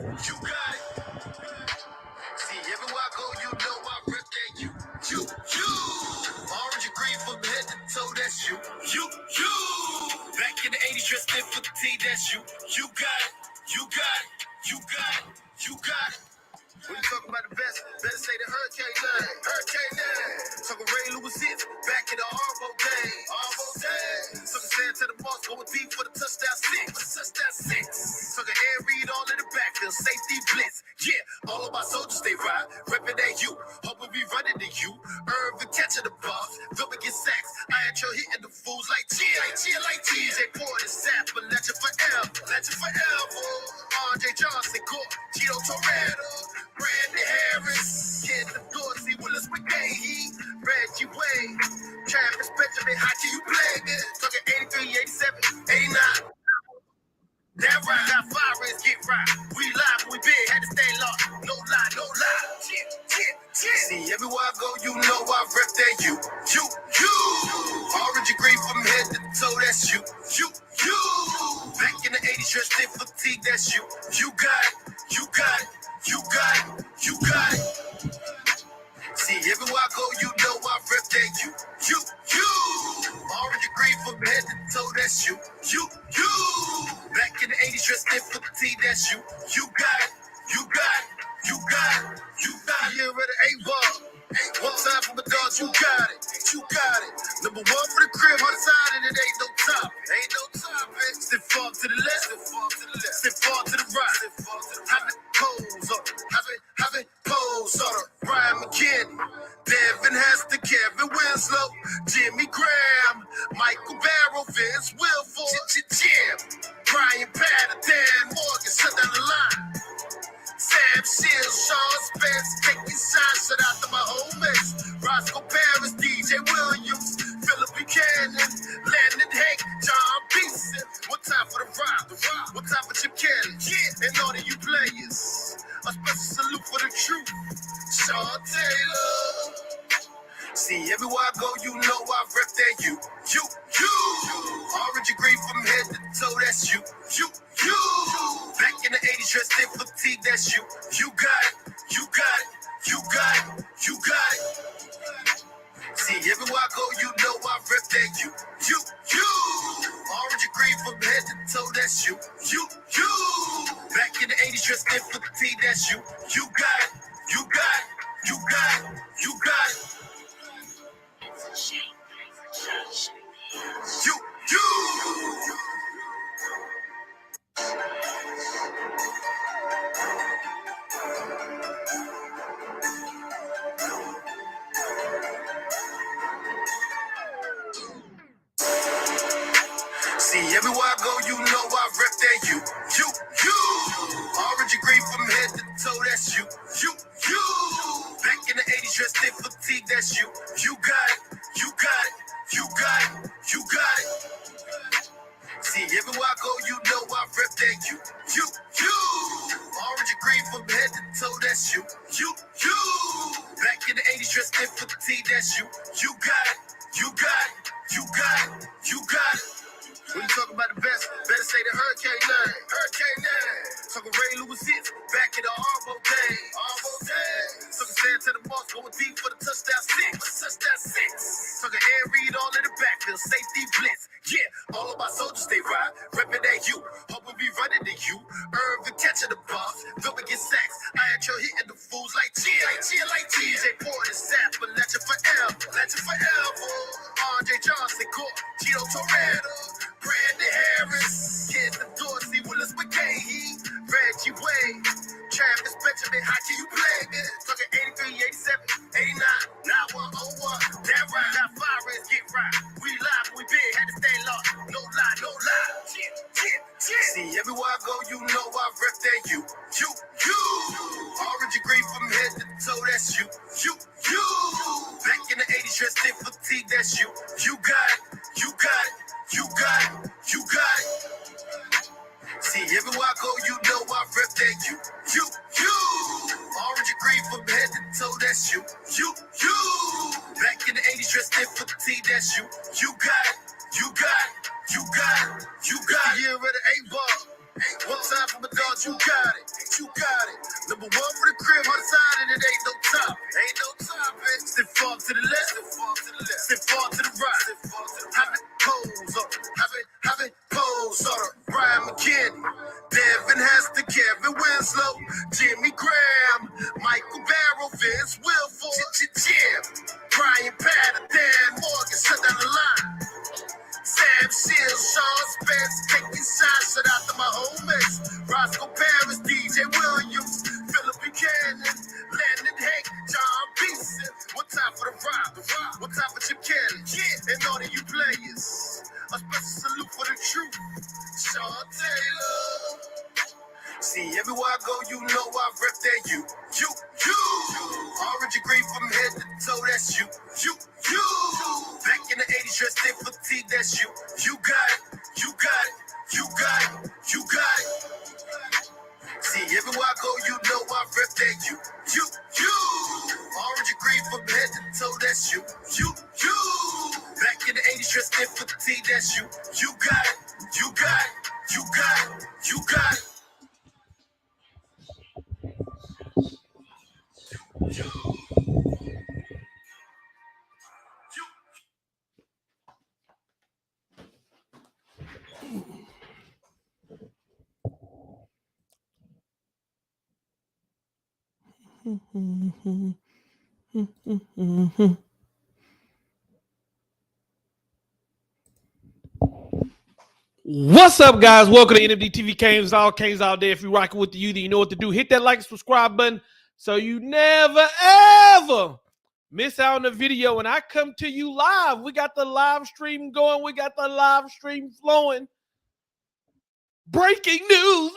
You got it. See, everywhere I go, you know I rep that you. Orange and green from head to toe, that's you. Back in the 80s, dressed in for the T, that's you. You got it. You got it. You got it. You got it. When you talk about the best, better say the hurricane line. Hurricane line. Talking Ray Lewis hits, back in the Arvo day. Arvo day. Talking stand to the boss, going deep for the touchdown six. Talking air read all in the backfield, safety blitz. Yeah, all of my soldiers stay right, reppin' that you. Hoping we running to you. Irvin catching the balls, Vilma get sacks. I ain't your hitting the fools like like TJ Porter, Sap, but legend forever. Andre Johnson, Gore, Gino Torero, Brandon Harris, Kid the Dorsey, Willis McGahee, Reggie Wade, Travis Benjamin, how can you play this? Talking 83, 87, 89. That right, got fire is get right. We live, we big, had to stay lost. No lie. See, everywhere I go, you know I rep that you. Orange and green from head to toe, that's you. Back in the 80s, dressed in fatigue, that's you. You got it. See, everywhere I go, you know I rep that you. Orange and green from head to toe, that's you. Back in the 80s, dressed in fatigue, that's you. You got it. Year of the 8-ball. One time for my dogs, you got it. Number one for the crib, on the side, and it ain't no top. Step far to the left, step far to the right. Have it pose on her. Brian McKinney, Devin Hester, Kevin Winslow, Jimmy Graham, Michael Barrow, Vince Wilfork, Jim, Brian Patter, Dan Morgan, shut down the line. Sam Shields, Sean Spence, taking shots, shout out to my homies. Roscoe Paris, DJ Williams, Philip Buchanan, Landon Hank, John Beeson. One time for the rock. One time for Chip Kelly. And all of you players. A special salute for the truth. Sean Taylor. See, everywhere I go, you know I rep that you. Orange and green from head to toe, that's you. Back in the 80s, dressed in fatigue, that's you. You got it. See, everywhere I go, you know I rep that you. Orange and green from head to toe, that's you. Back in the 80s, dressed in fatigue, that's you. You got it. See, everywhere I go, you know I rep that you. Orange and green from head to toe, that's you. Back in the 80s, dressed in fatigue, that's you. You got it. See, everywhere I go, you know I rep that you. Orange and green from head to toe, that's you. Back in the 80s, dressed in fatigue, that's you. You got it. When you talk about the best, better say the hurricane line. Talking Ray Lewis hits, back in the Arvo day. Talking stand to the boss, going deep for the touchdown six. Talking air read all in the backfield, safety blitz. Yeah, all of my soldiers stay right, reppin' that you. Hoping we running to you. Irvin catching the balls, Vilma get sacks. I ain't your hitting the fools like TJ Porter, Sap, but legend forever. Andre Johnson, Gore, Gino Torero, Brandon Harris, Kid the Dorsey, Willis McGahee, Reggie Wade, Travis Benjamin, how can you play this? Talking 83, 87, 89, 9101. That right, got fire is get right. We live, we big, had to stay lost. No lie. See, everywhere I go, you know I rep that you. Orange and green from head to toe, that's you. Back in the 80s, dressed in fatigue, that's you. You got it. See, everywhere I go, you know I rep that you. Orange and green from head to toe, that's you. Back in the 80s, dressed in fatigue, that's you. You got it. Year of the 8-ball. One time for my dogs, you got it. Sean Spence, taking shots, shout out to my homies. Roscoe Paris, DJ Williams, Philip Buchanan, Landon Hank, John Beeson. One time for the rock, one time for Chip Kelly, and all of you players. A special salute for the truth, Sean Taylor. See, everywhere I go, you know I rep that you. Orange and green from head to toe, that's you. Back in the 80s, dressed in fatigue, that's you. You got it, you got it, you got it, you got it. See, everywhere I go, you know I rep that you. Orange and green from head to toe, that's you. Back in the 80s, dressed in fatigue, that's you. You got it, you got it, you got it, you got it. What's up, guys? Welcome to NFD TV Canes all day. If you're rocking with the youth, you know what to do. Hit that like and subscribe button so you never ever miss out on the video. And I come to you live. We got the live stream going. We got the live stream flowing. Breaking news.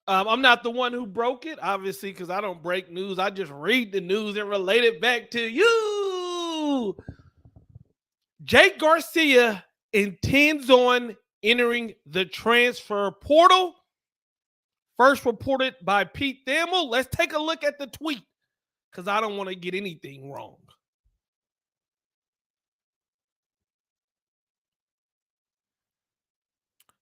I'm not the one who broke it, obviously, because I don't break news. I just read the news and relate it back to you. Jake Garcia intends on entering the transfer portal. First reported by Pete Thamel. Let's take a look at the tweet because I don't want to get anything wrong.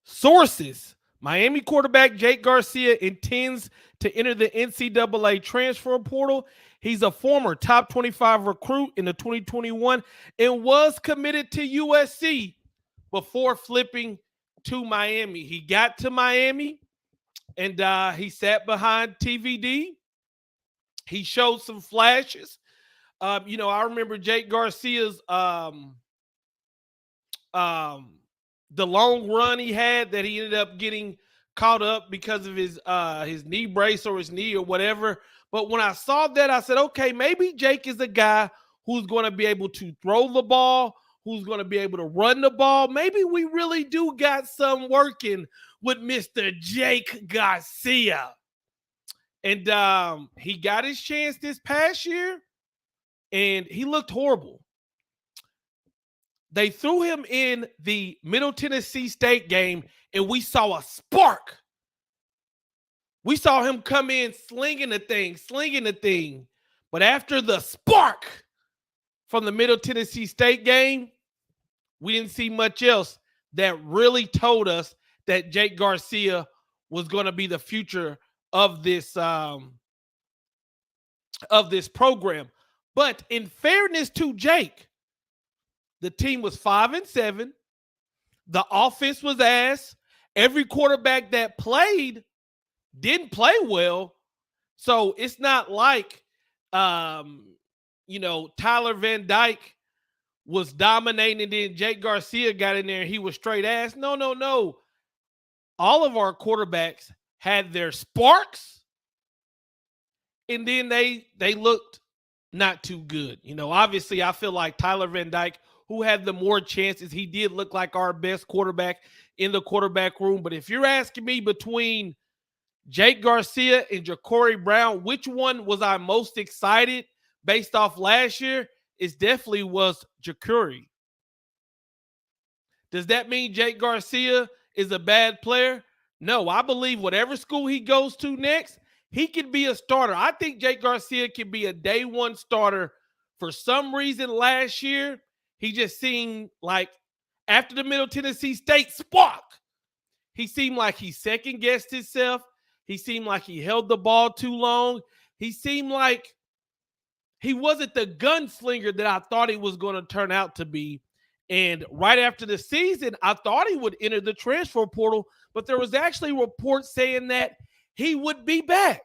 Sources: Miami quarterback Jake Garcia intends to enter the NCAA transfer portal. He's a former top 25 recruit in the 2021 and was committed to USC before flipping to Miami. He got to Miami and he sat behind TVD. He showed some flashes. I remember Jake Garcia's the long run he had that he ended up getting caught up because of his knee brace or his knee or whatever. But when I saw that, I said, okay, maybe Jake is a guy who's going to be able to throw the ball, who's going to be able to run the ball. Maybe we really do got some working with Mr. Jake Garcia. And he got his chance this past year, and he looked horrible. They threw him in the Middle Tennessee State game, and we saw a spark. We saw him come in slinging the thing. But after the spark from the Middle Tennessee State game, we didn't see much else that really told us that Jake Garcia was going to be the future of this program. But in fairness to Jake, the team was 5-7. The offense was ass. Every quarterback that played didn't play well. So it's not like, Tyler Van Dyke was dominating and then Jake Garcia got in there and he was straight ass. No. All of our quarterbacks had their sparks and then they looked not too good. Obviously I feel like Tyler Van Dyke, who had the more chances, he did look like our best quarterback in the quarterback room. But if you're asking me between Jake Garcia and Jakori Brown, which one was I most excited based off last year? It definitely was Jakori. Does that mean Jake Garcia is a bad player? No, I believe whatever school he goes to next, he can be a starter. I think Jake Garcia can be a day one starter. For some reason last year, he just seemed like after the Middle Tennessee State spark, he seemed like he second-guessed himself. He seemed like he held the ball too long. He seemed like he wasn't the gunslinger that I thought he was going to turn out to be. And right after the season, I thought he would enter the transfer portal, but there was actually reports saying that he would be back.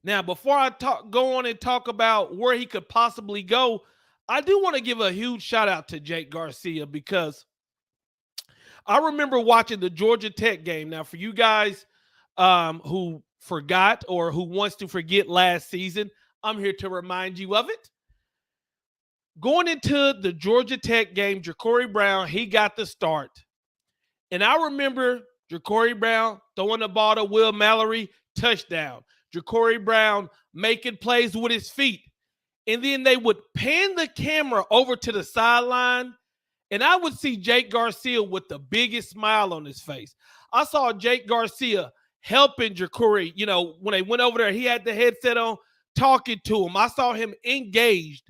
Now, before I go on and talk about where he could possibly go, I do want to give a huge shout out to Jake Garcia because I remember watching the Georgia Tech game. Now, for you guys who forgot or who wants to forget last season, I'm here to remind you of it. Going into the Georgia Tech game, Jakori Brown, he got the start. And I remember Jakori Brown throwing the ball to Will Mallory, touchdown. Jakori Brown making plays with his feet. And then they would pan the camera over to the sideline, and I would see Jake Garcia with the biggest smile on his face. I saw Jake Garcia helping Jakori. You know, when they went over there, he had the headset on, talking to him. I saw him engaged.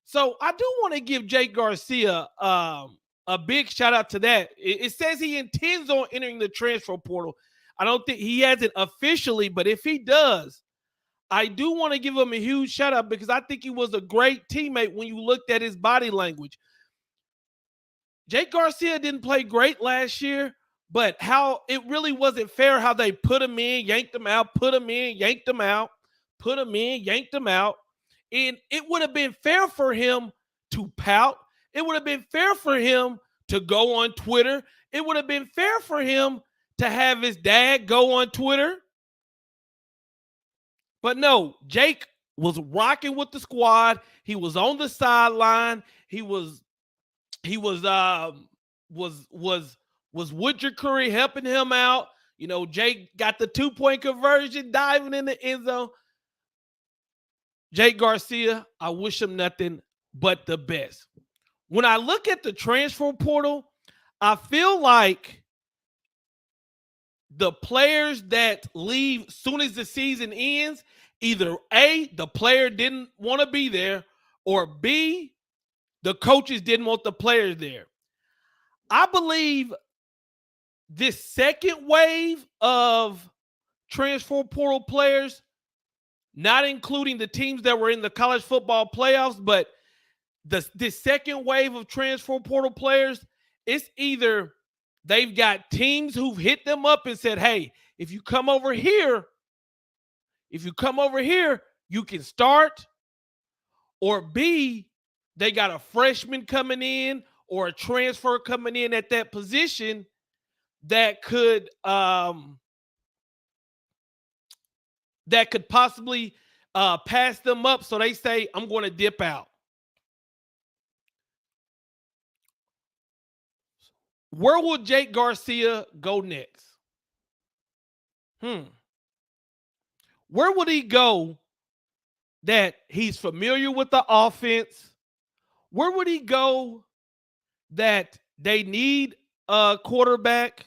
So I do want to give Jake Garcia a big shout out to that. It says he intends on entering the transfer portal. I don't think he hasn't officially, but if he does, I do want to give him a huge shout out because I think he was a great teammate when you looked at his body language. Jake Garcia didn't play great last year, but how it really wasn't fair how they put him in, yanked him out, put him in, yanked him out, put him in, yanked him out. And it would have been fair for him to pout. It would have been fair for him to go on Twitter. It would have been fair for him to have his dad go on Twitter. But no, Jake was rocking with the squad. He was on the sideline. He was with Jakori helping him out. You know, Jake got the 2-point conversion, diving in the end zone. Jake Garcia, I wish him nothing but the best. When I look at the transfer portal, I feel like the players that leave soon as the season ends, either A, the player didn't want to be there, or B, the coaches didn't want the players there. I believe this second wave of transfer portal players, not including the teams that were in the college football playoffs, but this second wave of transfer portal players, it's either they've got teams who've hit them up and said, hey, if you come over here, you can start, or B, they got a freshman coming in or a transfer coming in at that position that could possibly pass them up. So they say, I'm going to dip out. Where will Jake Garcia go next? Where would he go that he's familiar with the offense? Where would he go that they need a quarterback?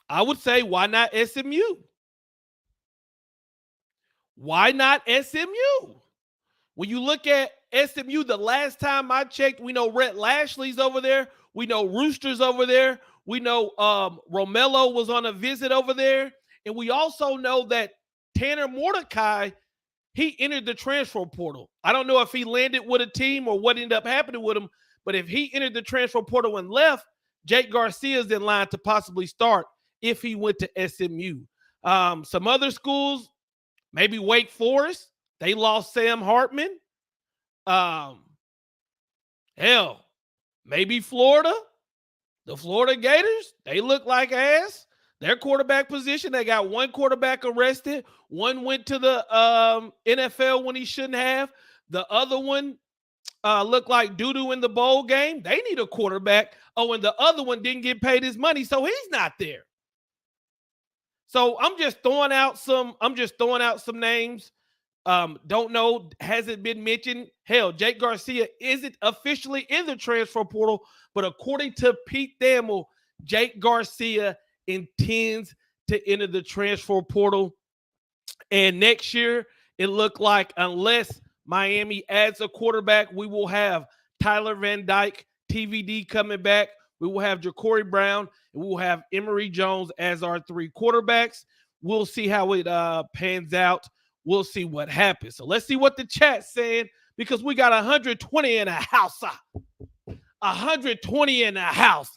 I would say, why not SMU? Why not SMU? When you look at SMU, the last time I checked, we know Rhett Lashley's over there. We know Rooster's over there. We know Romello was on a visit over there. And we also know that Tanner Mordecai, he entered the transfer portal. I don't know if he landed with a team or what ended up happening with him, but if he entered the transfer portal and left, Jake Garcia's in line to possibly start if he went to SMU. Some other schools, maybe Wake Forest, they lost Sam Hartman. Hell, maybe Florida. The Florida Gators, they look like ass. Their quarterback position, they got one quarterback arrested. One went to the NFL when he shouldn't have. The other one looked like doo-doo in the bowl game. They need a quarterback. Oh, and the other one didn't get paid his money, so he's not there. So I'm just throwing out some names. Don't know, hasn't been mentioned. Hell, Jake Garcia isn't officially in the transfer portal, but according to Pete Thamel, Jake Garcia intends to enter the transfer portal. And next year, it looked like unless Miami adds a quarterback, we will have Tyler Van Dyke, TVD coming back. We will have Jakori Brown, and we will have Emory Jones as our 3 quarterbacks. We'll see how it pans out. We'll see what happens. So let's see what the chat's saying, because we got 120 in the house. 120 in the house.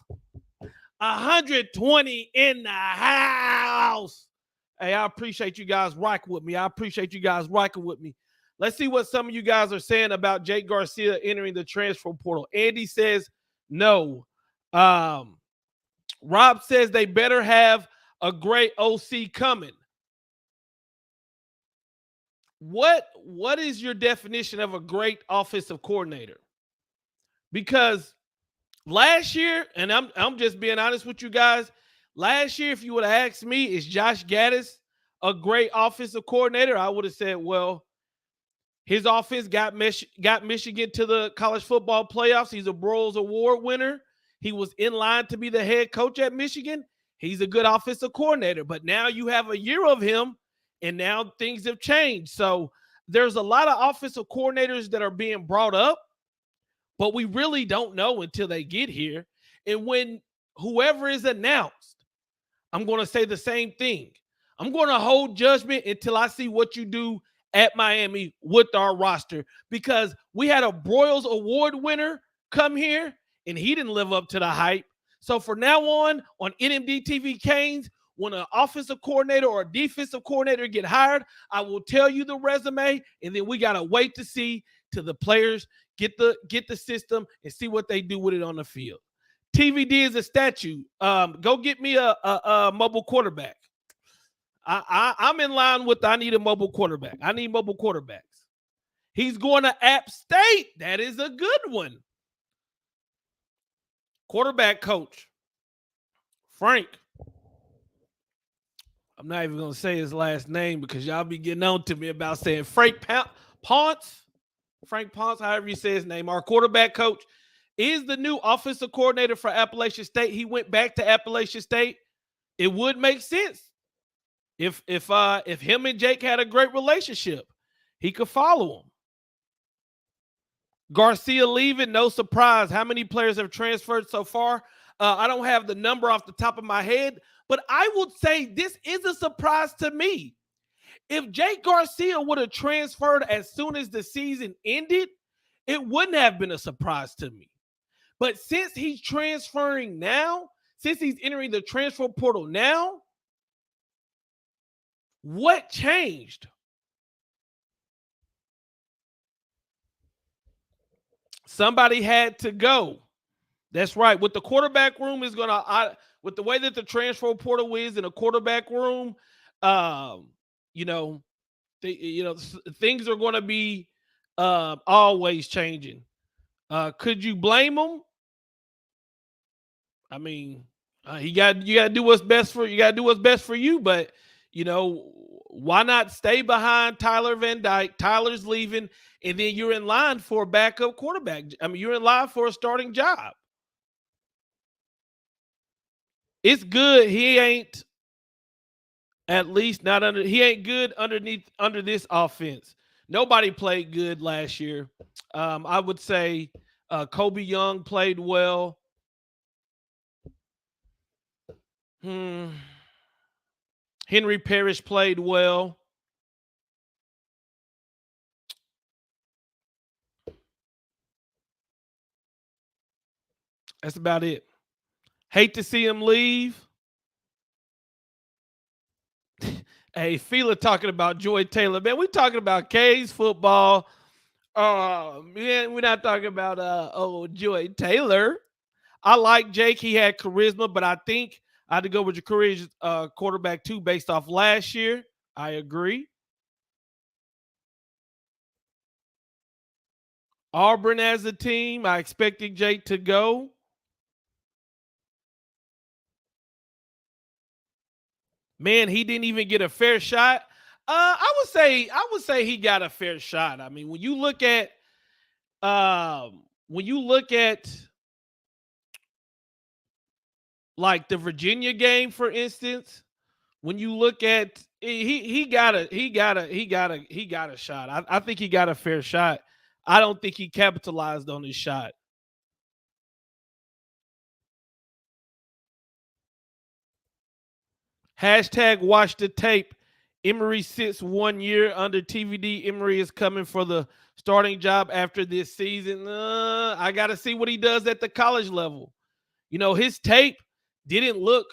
120 in the house. Hey, I appreciate you guys rocking with me. Let's see what some of you guys are saying about Jake Garcia entering the transfer portal. Andy says no. Rob says they better have a great OC coming. What is your definition of a great offensive coordinator? Because last year, and I'm just being honest with you guys, last year, if you would have asked me, is Josh Gaddis a great offensive coordinator? I would have said, well, his offense got Michigan to the college football playoffs. He's a Broyles Award winner. He was in line to be the head coach at Michigan. He's a good offensive coordinator. But now you have a year of him, and now things have changed. So there's a lot of offensive coordinators that are being brought up, but we really don't know until they get here. And when whoever is announced, I'm going to say the same thing. I'm going to hold judgment until I see what you do at Miami with our roster, because we had a Broyles Award winner come here and he didn't live up to the hype. So for now on NMD TV Canes, when an offensive coordinator or a defensive coordinator get hired, I will tell you the resume, and then we got to wait to see till the players get the system and see what they do with it on the field. TVD is a statue. Go get me a mobile quarterback. I'm in line with I need a mobile quarterback. I need mobile quarterbacks. He's going to App State. That is a good one. Quarterback coach, Frank. I'm not even going to say his last name because y'all be getting on to me about saying Frank Ponce. Frank Ponce, however you say his name. Our quarterback coach is the new offensive coordinator for Appalachian State. He went back to Appalachian State. It would make sense if him and Jake had a great relationship. He could follow him. Garcia leaving, no surprise. How many players have transferred so far? I don't have the number off the top of my head, but I would say this is a surprise to me. If Jake Garcia would have transferred as soon as the season ended, it wouldn't have been a surprise to me. But since he's transferring now, since he's entering the transfer portal now, what changed? Somebody had to go. That's right. With the quarterback room is going to, with the way that the transfer portal is in a quarterback room, things are going to be always changing. Could you blame him? I mean, you got to do what's best for you. But why not stay behind Tyler Van Dyke? Tyler's leaving, and then you're in line for a backup quarterback. I mean, you're in line for a starting job. It's good. He ain't good under this offense. Nobody played good last year. I would say Kobe Young played well. Henry Parrish played well. That's about it. Hate to see him leave. Hey, Fila talking about Joy Taylor. Man, we talking about K's football. Man, we're not talking about Joy Taylor. I like Jake. He had charisma, but I think I had to go with Jakori's quarterback too, based off last year. I agree. Auburn as a team, I expected Jake to go. Man, he didn't even get a fair shot. I would say he got a fair shot. I mean, when you look at like the Virginia game, for instance, when you look at he got a shot. I think he got a fair shot. I don't think he capitalized on his shot. Hashtag watch the tape. Emory sits 1 year under TVD. Emory is coming for the starting job after this season. I got to see what he does at the college level. His tape didn't look.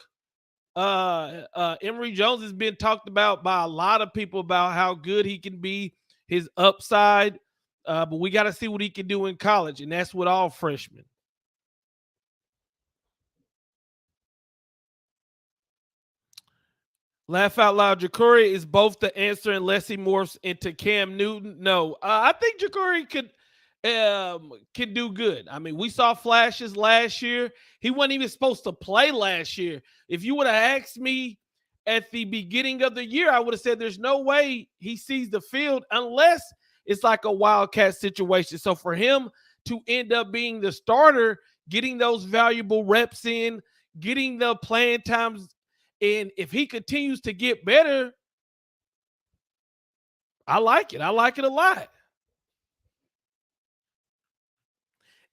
Emory Jones has been talked about by a lot of people about how good he can be. his upside, but we got to see what he can do in college, and that's with all freshmen. Laugh out loud. Jakori is both the answer unless he morphs into Cam Newton. No, I think Jakori could do good. I mean, we saw flashes last year. He wasn't even supposed to play last year. If you would have asked me at the beginning of the year, I would have said there's no way he sees the field unless it's like a wildcat situation. So for him to end up being the starter, getting those valuable reps in, getting the playing times, and if he continues to get better, I like it. I like it a lot.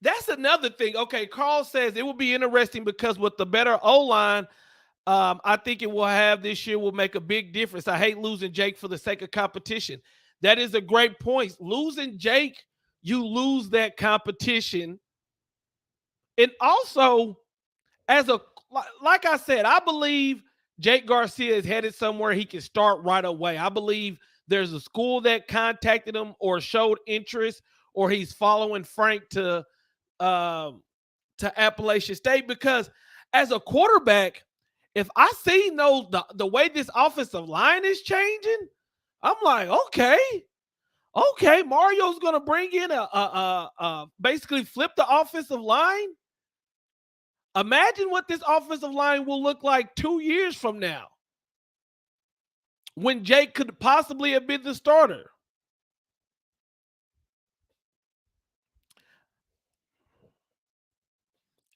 That's another thing. Okay, Carl says it will be interesting because with the better O line, I think it will have this year will make a big difference. I hate losing Jake for the sake of competition. That is a great point. Losing Jake, you lose that competition. And also, as a like I said, I believe Jake Garcia is headed somewhere he can start right away. I believe there's a school that contacted him or showed interest, or he's following Frank um, to Appalachian State because as a quarterback, if I see the way this offensive line is changing, I'm like, okay, Mario's gonna bring in basically flip the offensive line. Imagine what this offensive line will look like 2 years from now when Jake could possibly have been the starter.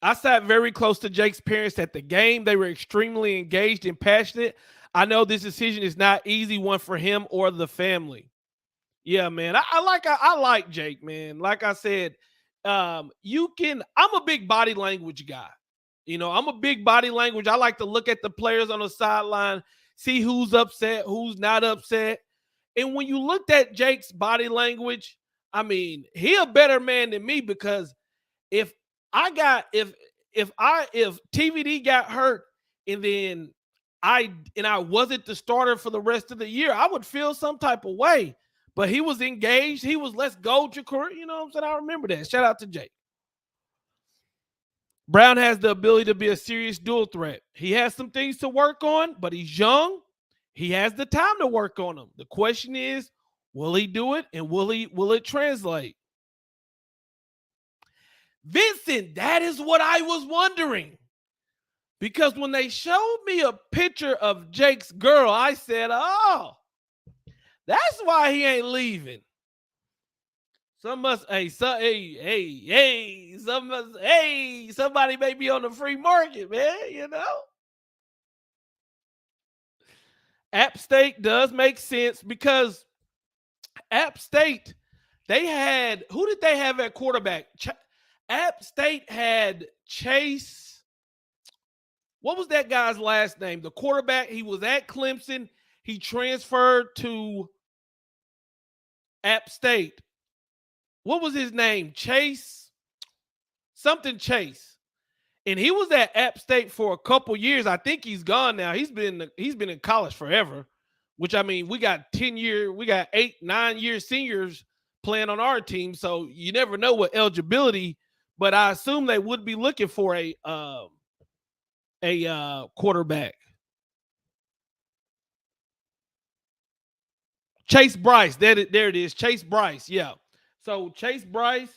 I sat very close to Jake's parents at the game. They were extremely engaged and passionate. I know this decision is not easy one for him or the family. Yeah, man. I like Jake, man. Like I said, I'm a big body language guy. I'm a big body language. I like to look at the players on the sideline, see who's upset, who's not upset. And when you looked at Jake's body language, I mean, he a better man than me because if I got if TVD got hurt and then I wasn't the starter for the rest of the year, I would feel some type of way. But he was engaged. He was let's go, Jakori. You know what I'm saying? I remember that. Shout out to Jake. Brown has the ability to be a serious dual threat. He has some things to work on, but he's young. He has the time to work on them. The question is, will he do it and will it translate? Vincent, that is what I was wondering. Because when they showed me a picture of Jake's girl, I said, oh, that's why he ain't leaving. Somebody may be on the free market, man. App State does make sense because App State, who did they have at quarterback? App State had Chase. What was that guy's last name? The quarterback, he was at Clemson. He transferred to App State. What was his name? Chase? Something Chase. And he was at App State for a couple years. I think he's gone now. He's been in college forever, which I mean, we got 8, 9 year seniors playing on our team. So you never know what eligibility, but I assume they would be looking for a quarterback. Chase Bryce. There it is. Chase Bryce. Yeah. So Chase Bryce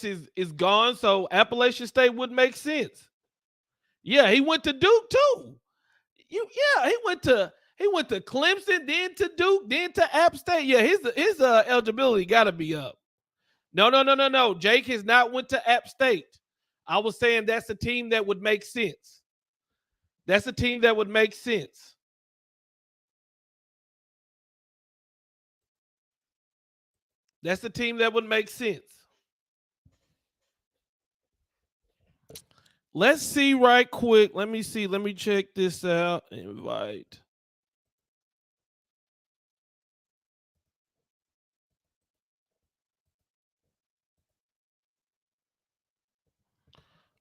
is gone, so Appalachian State would make sense. Yeah, he went to Duke too. He went to Clemson, then to Duke, then to App State. Yeah, his eligibility got to be up. No. Jake has not went to App State. I was saying that's a team that would make sense. That's a team that would make sense. That's the team that would make sense. Let's see right quick. Let me see. Let me check this out. Invite.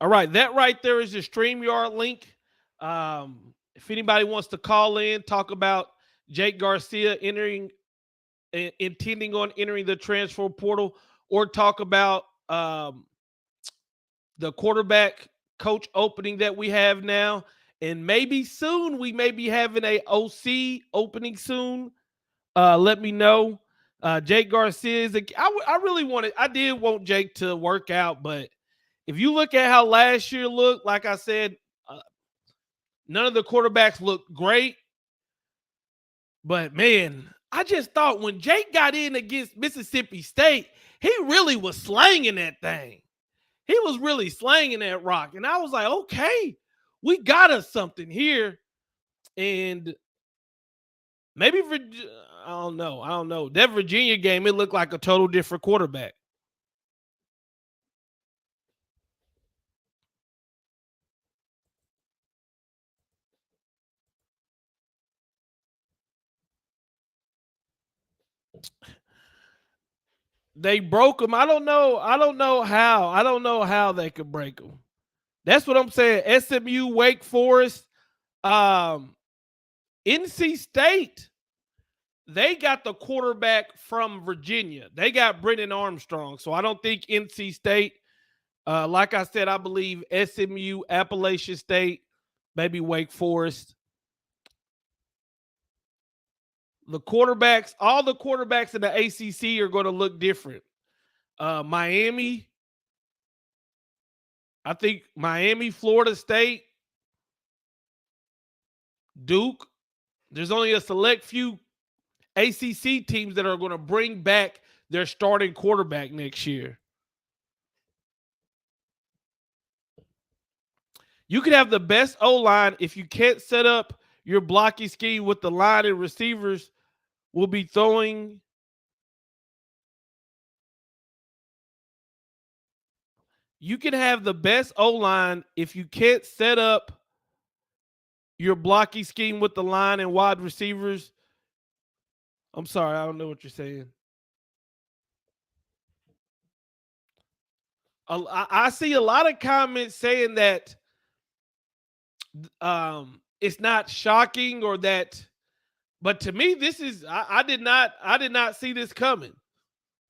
All right, that right there is the StreamYard link. If anybody wants to call in, talk about Jake Garcia intending on entering the transfer portal, or talk about the quarterback coach opening that we have now, and maybe soon we may be having a OC opening soon. Let me know. Jake Garcia is I really wanted. I did want Jake to work out, but if you look at how last year looked, like I said, none of the quarterbacks looked great. But man, I just thought when Jake got in against Mississippi State, he really was slanging that thing. He was really slanging that rock. And I was like, okay, we got us something here. And maybe I don't know. That Virginia game, it looked like a total different quarterback. They broke him. I don't know how. I don't know how they could break him. That's what I'm saying. SMU, Wake Forest, NC State, they got the quarterback from Virginia. They got Brennan Armstrong. So I don't think NC State, like I said, I believe SMU, Appalachian State, maybe Wake Forest. The quarterbacks, all the quarterbacks in the ACC are going to look different. Miami, I think Miami, Florida State, Duke. There's only a select few ACC teams that are going to bring back their starting quarterback next year. You can have the best O-line if you can't set up your blocking scheme with the line and receivers will be throwing. You can have the best O-line if you can't set up your blocking scheme with the line and wide receivers. I'm sorry, I don't know what you're saying. I see a lot of comments saying that it's not shocking or that, but to me, this is I did not see this coming.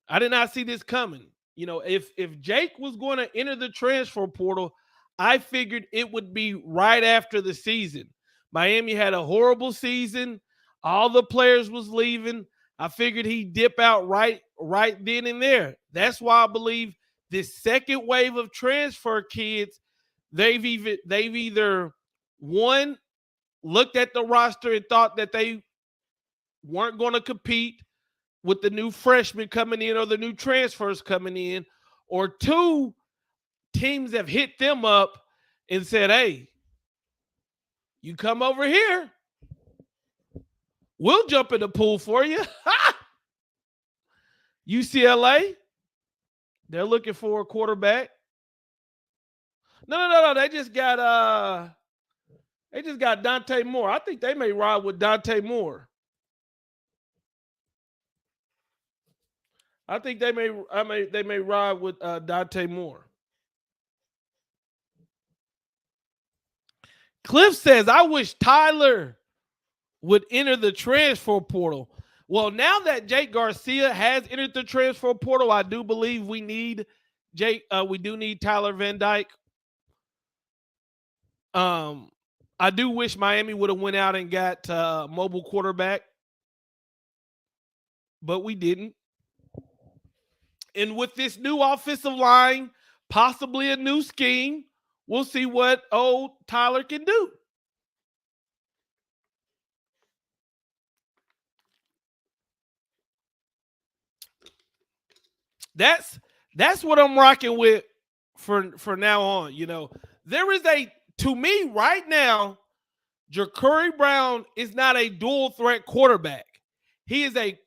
I did not see this coming. You know, if Jake was going to enter the transfer portal, I figured it would be right after the season. Miami had a horrible season. All the players was leaving. I figured he'd dip out right then and there. That's why I believe this second wave of transfer kids, they've either one looked at the roster and thought that they weren't going to compete with the new freshmen coming in or the new transfers coming in, or two, teams have hit them up and said, hey, you come over here, we'll jump in the pool for you. UCLA, they're looking for a quarterback. No. They just got Dante Moore. I think they may ride with Dante Moore. I think they may ride with Dante Moore. Cliff says, I wish Tyler would enter the transfer portal. Well, now that Jake Garcia has entered the transfer portal, I do believe we need Jake. We do need Tyler Van Dyke. I do wish Miami would have went out and got mobile quarterback, but we didn't. And with this new offensive line, possibly a new scheme, we'll see what old Tyler can do. That's what I'm rocking with for now on. You know, there is to me right now, Jakori Brown is not a dual threat quarterback. He is a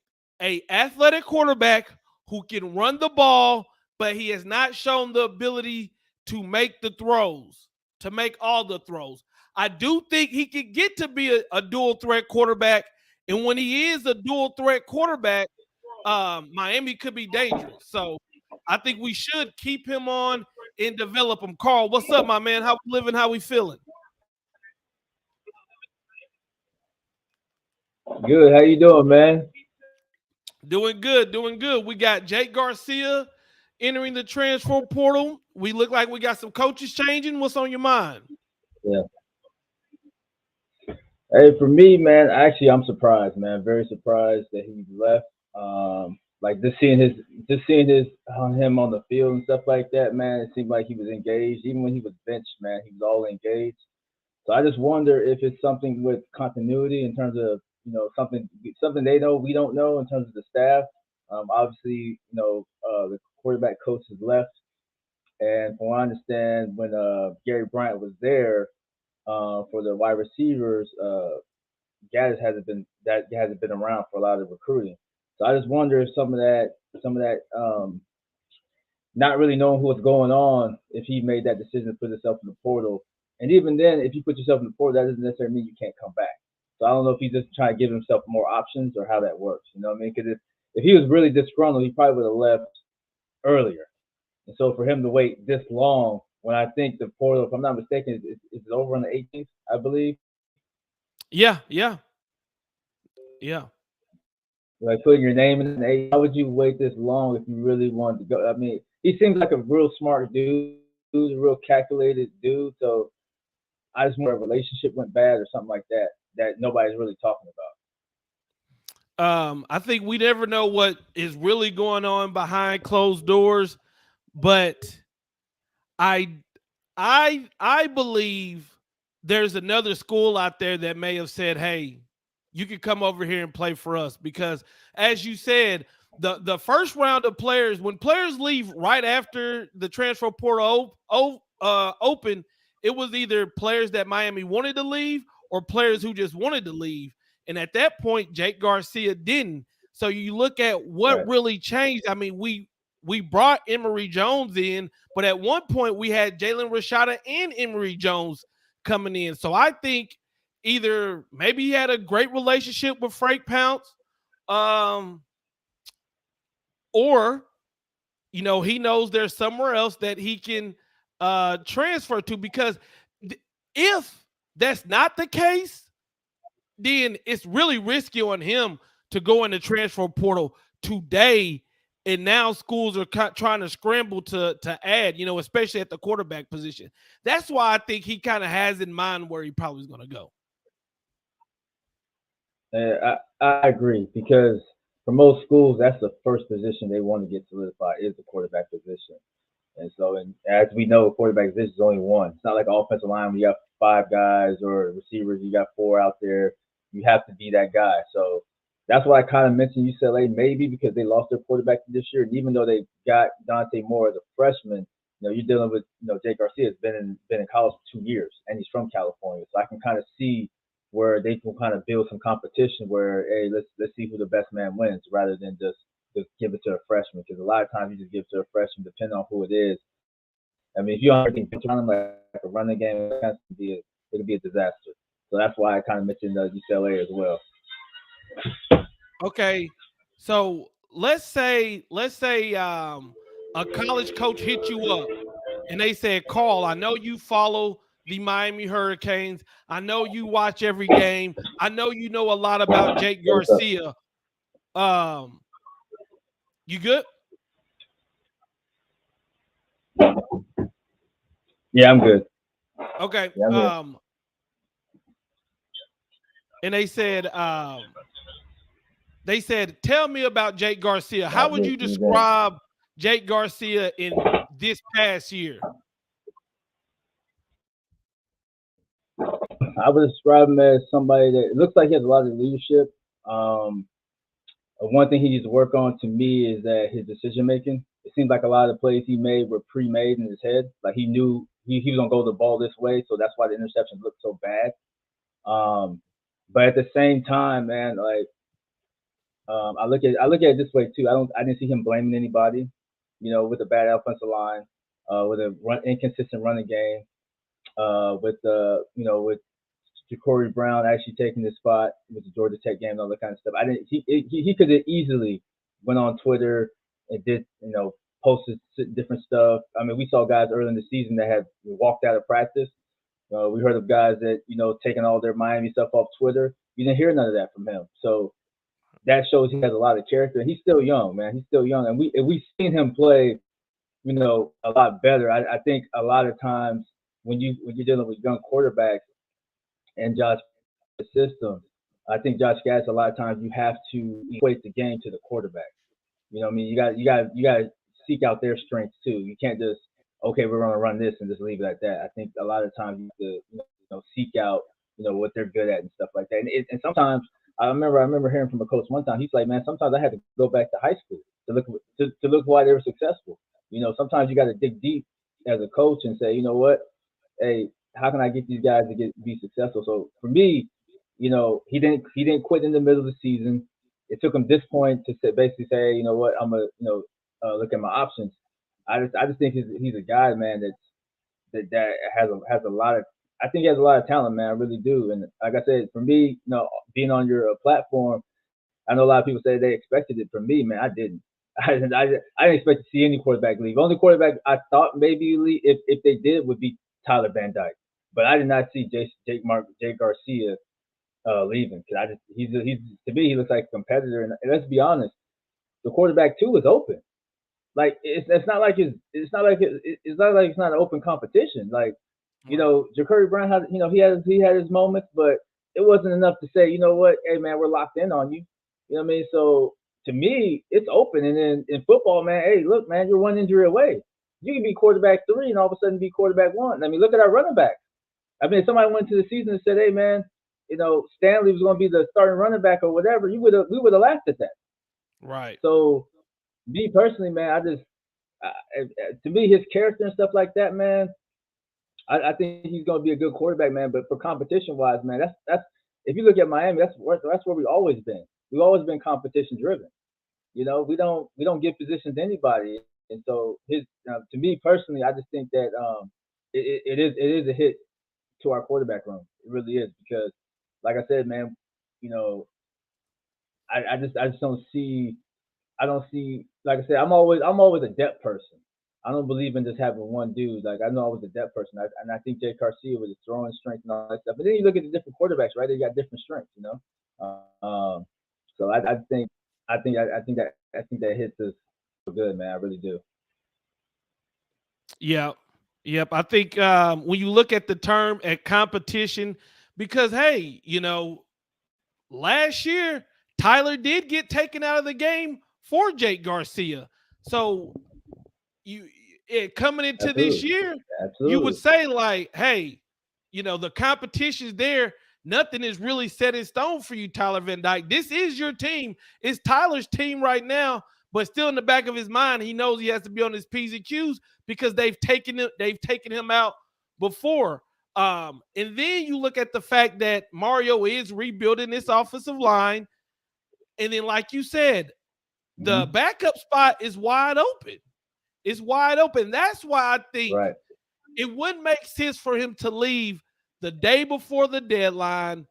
athletic quarterback who can run the ball, but he has not shown the ability to make the throws, to make all the throws. I do think he could get to be a dual threat quarterback, and when he is a dual threat quarterback, Miami could be dangerous. So I think we should keep him on and develop him. Carl, what's up, my man? How we living? How we feeling? Good. How you doing, man? Doing good, doing good. We got Jake Garcia entering the transfer portal. We look like we got some coaches changing. What's on your mind? Yeah. Hey, for me, man, actually, I'm surprised, man. Very surprised that he left. Like just seeing his him on the field and stuff like that, man. It seemed like he was engaged. Even when he was benched, man, he was all engaged. So I just wonder if it's something with continuity in terms of something they know we don't know in terms of the staff. Obviously, the quarterback coach has left, and from what I understand, when Gary Bryant was there for the wide receivers, Gaddis hasn't been around for a lot of recruiting. So I just wonder if some of that not really knowing what's going on, if he made that decision to put himself in the portal. And even then, if you put yourself in the portal, that doesn't necessarily mean you can't come back. So I don't know if he's just trying to give himself more options or how that works. You know what I mean? Because if he was really disgruntled, he probably would have left earlier. And so for him to wait this long, when I think the portal, if I'm not mistaken, is over on the 18th, I believe. Yeah, yeah, yeah. Like putting your name in the 8th. Why would you wait this long if you really wanted to go? I mean, he seems like a real smart dude, a real calculated dude. So I just wonder if a relationship went bad or something like that nobody's really talking about. I think we never know what is really going on behind closed doors, but I I believe there's another school out there that may have said, "Hey, you can come over here and play for us," because as you said, the first round of players, when players leave right after the transfer portal open, it was either players that Miami wanted to leave or players who just wanted to leave. And at that point, Jake Garcia didn't. So you look at what Right. really changed. I mean, we brought Emory Jones in, but at one point we had Jalen Rashada and Emory Jones coming in. So I think either maybe he had a great relationship with Frank Pounce, um, or he knows there's somewhere else that he can transfer to. Because if that's not the case, then it's really risky on him to go in the transfer portal today. And now schools are trying to scramble to add, especially at the quarterback position. That's why I think he kind of has in mind where he probably is going to go. I agree because for most schools, that's the first position they want to get solidified is the quarterback position. And as we know, quarterback position is only one. It's not like offensive line where you got five guys or receivers, you got four out there. You have to be that guy. So that's why I kind of mentioned UCLA maybe because they lost their quarterback this year. And even though they got Dante Moore as a freshman, you're dealing with Jake Garcia has been in college for 2 years and he's from California. So I can kind of see where they can kind of build some competition where hey let's see who the best man wins rather than just give it to a freshman because a lot of times you just give it to a freshman depending on who it is. I mean, if you don't have anything built around them like a running game, it could be a disaster. So that's why I kind of mentioned UCLA as well. Okay, so let's say a college coach hit you up and they said, "Carl, I know you follow the Miami Hurricanes. I know you watch every game. I know you know a lot about Jake What's up? Garcia. Um, you good?" Yeah, I'm good. Okay. Yeah, I'm good. And they said, "Tell me about Jake Garcia. How would you You good. describe Jake Garcia in this past year?" I would describe him as somebody that it looks like he has a lot of leadership. Um, one thing he needs to work on to me is that his decision making. It seems like a lot of the plays he made were pre-made in his head. Like he knew he was gonna go the ball this way, so that's why the interceptions looked so bad. Um, but at the same time, man, like I look at it this way too. I didn't see him blaming anybody. With a bad offensive line, with a inconsistent running game, with Jakori Brown actually taking the spot with the Georgia Tech game and all that kind of stuff. I didn't. He could have easily went on Twitter and did posted different stuff. I mean, we saw guys early in the season that had walked out of practice. We heard of guys that taking all their Miami stuff off Twitter. You didn't hear none of that from him. So that shows he has a lot of character. And he's still young, man. He's still young, and we've seen him play, a lot better. I think a lot of times when you're dealing with young quarterbacks and Josh system, I think Josh Gattis, a lot of times you have to equate the game to the quarterback. You know what I mean? You got to seek out their strengths too. You can't just, okay, we're going to run this and just leave it at that. I think a lot of times you have to seek out what they're good at and stuff like that. And sometimes I remember hearing from a coach one time. He's like, man, sometimes I had to go back to high school to look why they were successful. Sometimes you got to dig deep as a coach and say, you know what, hey, how can I get these guys to be successful? So for me, he didn't quit in the middle of the season. It took him this point to basically say, you know what, I'm gonna look at my options. I just think he's a guy, man, that has a lot of, I think he has a lot of talent, man. I really do. And like I said, for me, being on your platform, I know a lot of people say they expected it. For me, man, I didn't. I didn't expect to see any quarterback leave. Only quarterback I thought maybe leave, if they did, would be Tyler Van Dyke. But I did not see Jay Garcia leaving, because he's to me, he looks like a competitor. And let's be honest, the quarterback too is open. Like it's not like it's not an open competition. Like Jakori Brown had he had his moments, but it wasn't enough to say, you know what, hey man, we're locked in on you. You know what I mean? So to me, it's open. And then in football, man, hey, look, man, you're one injury away. You can be quarterback 3 and all of a sudden be quarterback 1. I mean, look at our running back. I mean, if somebody went to the season and said, hey man, Stanley was going to be the starting running back or whatever, we would have laughed at that. Right. So me personally, man, to me, his character and stuff like that, man, I think he's going to be a good quarterback, man. But for competition wise, man, that's if you look at Miami, that's where we've always been. We've always been competition driven. We don't give positions to anybody. And so to me personally, I just think that it is a hit to our quarterback room. It really is, because, like I said, man, I just don't see. I don't see. Like I said, I'm always a depth person. I don't believe in just having one dude. Like, I know I was a depth person, and I think Jay Garcia with his throwing strength and all that stuff. But then you look at the different quarterbacks, right? They got different strengths, So I think that hits us good, man. I really do. Yeah. Yep. I think when you look at the term at competition, because hey, last year Tyler did get taken out of the game for Jake Garcia. So coming into this year, you would say like, hey, the competition's there. Nothing is really set in stone for you, Tyler Van Dyke. This is your team. It's Tyler's team right now, but still in the back of his mind, he knows he has to be on his P's and Q's because they've taken him out before. And then you look at the fact that Mario is rebuilding this offensive line. And then, like you said, the backup spot is wide open. It's wide open. That's why I think it wouldn't make sense for him to leave the day before the deadline,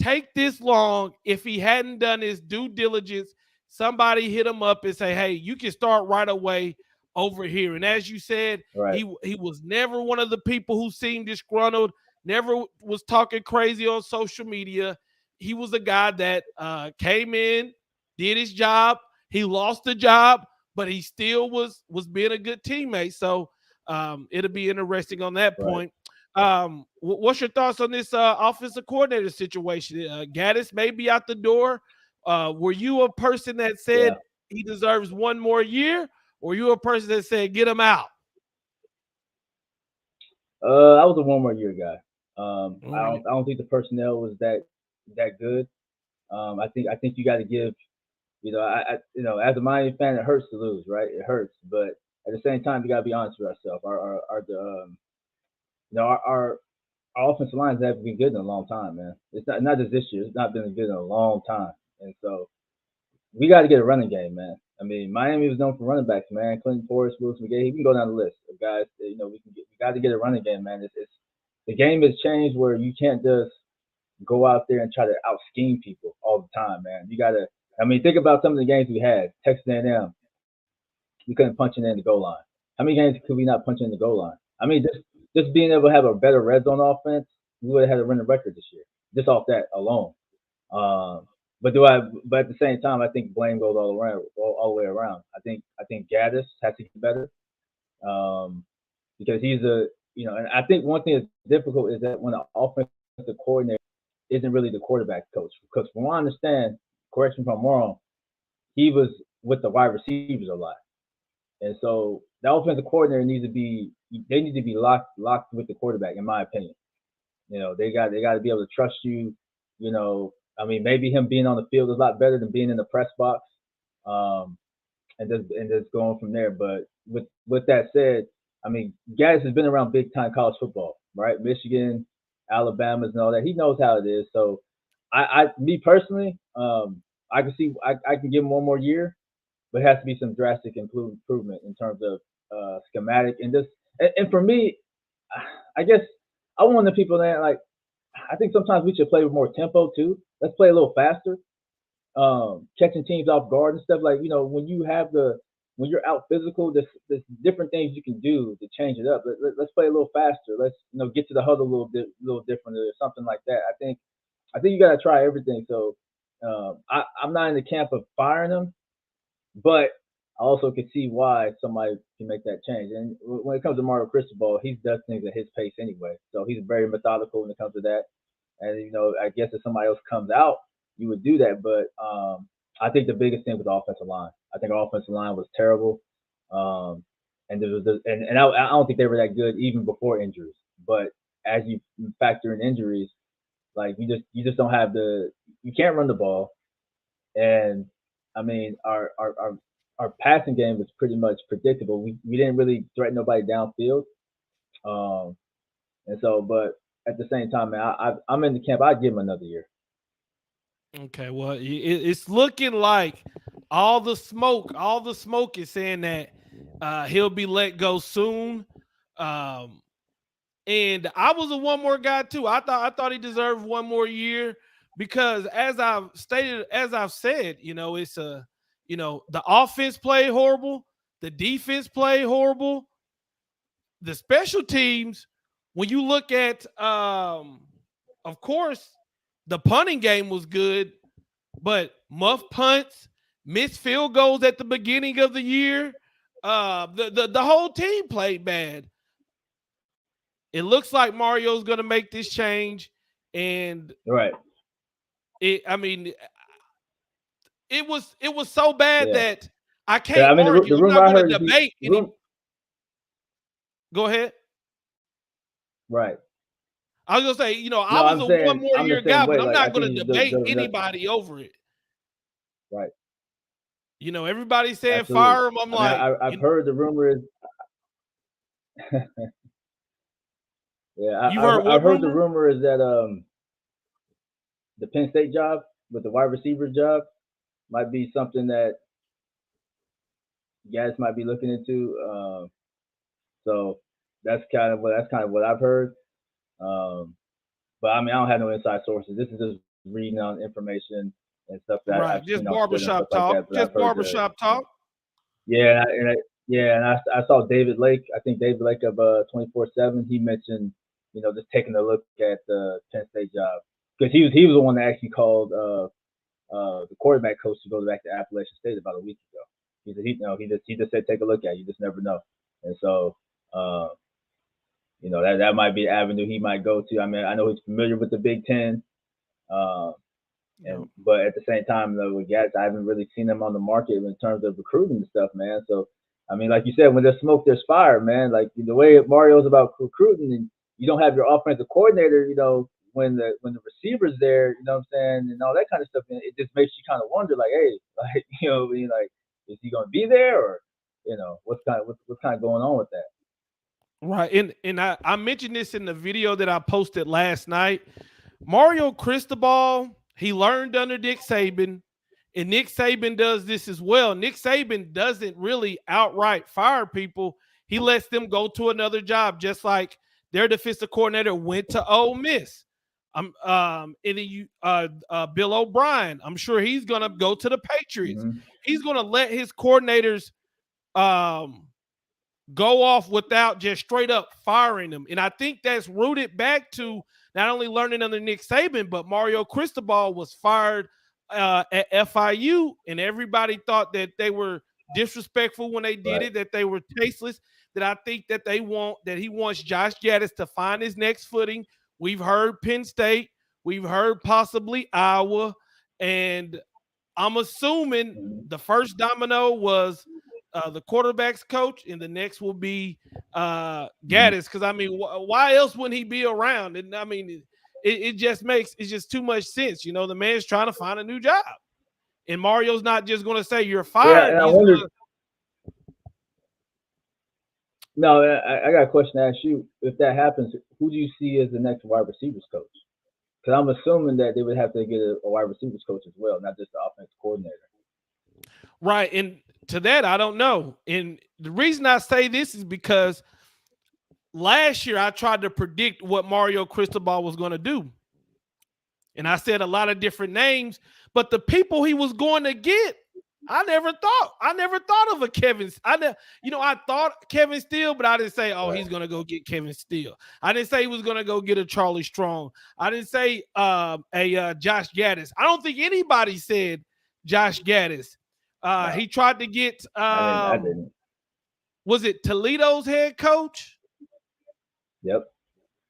take this long. If he hadn't done his due diligence, somebody hit him up and say, hey, you can start right away over here. And as you said, he was never one of the people who seemed disgruntled, never was talking crazy on social media. He was a guy that came in, did his job. He lost the job, but he still was being a good teammate. So it'll be interesting on that point. What's your thoughts on this offensive coordinator situation? Gattis may be out the door. Were you a person that said he deserves one more year, or were you a person that said get him out? I was a one more year guy. I don't think the personnel was that good. I think you got to give. As a Miami fan, it hurts to lose, right? It hurts, but at the same time, you got to be honest with ourselves. Our offensive lines haven't been good in a long time, man. It's not just this year. It's not been good in a long time, and so we got to get a running game, man. I mean, Miami was known for running backs, man. Clinton Forrest, Willis McGahee. You can go down the list of guys that, we got to get a running game, man. It's the game has changed where you can't just go out there and try to out scheme people all the time, man. You got to. I mean, think about some of the games we had. Texas A&M, we couldn't punch it in the goal line. How many games could we not punch in the goal line? I mean, just being able to have a better red zone offense, we would have had a winning record this year, just off that alone. But at the same time, I think blame goes all the way around. I think Gaddis has to get better, um, because he's and I think one thing that's difficult is that when the offensive coordinator isn't really the quarterback coach, because from what I understand, correct me if I'm wrong, he was with the wide receivers a lot, and so the offensive coordinator need to be locked with the quarterback, in my opinion. They got to be able to trust you. I mean, maybe him being on the field is a lot better than being in the press box, um, and just going from there. But with that said, I mean, Gaddis has been around big time college football, right? Michigan, Alabama's, and all that. He knows how it is. So, me personally, I can see I can give him one more year, but it has to be some drastic improvement in terms of schematic and this. And for me, I guess I want the people that like. I think sometimes we should play with more tempo too. Let's play a little faster, catching teams off guard and stuff. Like when you're out physical, there's different things you can do to change it up. Let's play a little faster. Let's get to the huddle a little different or something like that. I think you got to try everything. So I'm not in the camp of firing them, but I also can see why somebody can make that change. And when it comes to Mario Cristobal, he does things at his pace anyway. So he's very methodical when it comes to that. And I guess if somebody else comes out, you would do that. But I think the biggest thing was the offensive line. I think our offensive line was terrible, and I don't think they were that good even before injuries. But as you factor in injuries, like you just don't have you can't run the ball, and I mean our passing game was pretty much predictable. We didn't really threaten nobody downfield, um, and so but at the same time, man, I'm in the camp. I'd give him another year. Okay, well, it's looking like all the smoke is saying that he'll be let go soon. Um, and I was a one more guy too. I thought he deserved one more year because as I've said, it's the offense played horrible, the defense played horrible, the special teams. When you look at, of course, the punting game was good, but muff punts, missed field goals at the beginning of the year. The whole team played bad. It looks like Mario's going to make this change, and Right. I mean, it was so bad Yeah. that I Yeah. can't I mean, argue. the I'm rumor not I going heard to is debate any. Go ahead. right. I was gonna say, I No, was a one more I'm the year same guy, but way. I'm Like I not think gonna he's debate anybody over it. right. Everybody saying Absolutely. fire him. I'm I mean, like, I've heard the rumor is yeah. you heard I've what heard the rumor? rumor is that the Penn State job with the wide receiver job might be something that guys might be looking into. So that's kind of what I've heard. Um, but I mean, I don't have no inside sources. This is just reading on information and stuff that I've Right, seen just on Twitter and stuff barbershop like talk. that. But I've Just heard barbershop talk. yeah, and I saw David Lake. I think David Lake of 24/7. He mentioned, just taking a look at the Penn State job because he was the one that actually called the quarterback coach to go back to Appalachian State about a week ago. He said he just said take a look at it. You just never know. And so uh, that might be an avenue he might go to. I mean, I know he's familiar with the Big Ten. Uh, Yep. but at the same time, though, with Gats, I haven't really seen them on the market in terms of recruiting and stuff, man. So, I mean, like you said, when there's smoke, there's fire, man. Like the way Mario's about recruiting, and you don't have your offensive coordinator, when the receiver's there, you know what I'm saying, and all that kind of stuff, and it just makes you kind of wonder, like, hey, like, like, is he going to be there, or, what's kind of going on with that? Right, and I mentioned this in the video that I posted last night. Mario Cristobal, he learned under Nick Saban, and Nick Saban does this as well. Nick Saban doesn't really outright fire people. He lets them go to another job, just like their defensive coordinator went to Ole Miss. And then Bill O'Brien, I'm sure he's gonna go to the Patriots. Mm-hmm. He's gonna let his coordinators go off without just straight up firing them. And I think that's rooted back to not only learning under Nick Saban, but Mario Cristobal was fired at FIU, and everybody thought that they were disrespectful when they did Right. it, that they were tasteless. That I think that he wants Josh Gaddis to find his next footing. We've heard Penn State, we've heard possibly Iowa, and I'm assuming Mhm. the first domino was the quarterback's coach, and the next will be Mhm. Gaddis. Because I mean, why else wouldn't he be around? And I mean, it just makes it's just too much sense. You know, the man's trying to find a new job, and Mario's not just going to say you're Yeah, fired. and I He's wondered. going to. No, I got a question to ask you. If that happens, who do you see as the next wide receivers coach? Because I'm assuming that they would have to get a wide receivers coach as well, not just the offensive coordinator. Right. And to that, I don't know. And the reason I say this is because last year I tried to predict what Mario Cristobal was going to do. And I said a lot of different names, but the people he was going to get, I never thought of a Kevin. I thought Kevin Steele, but I didn't say, oh, Right. he's gonna go get Kevin Steele. I didn't say he was gonna go get a Charlie Strong. I didn't say a Josh Gaddis. I don't think anybody said Josh Gaddis. No, He tried to get I didn't. I didn't. was it Toledo's head coach? Yep.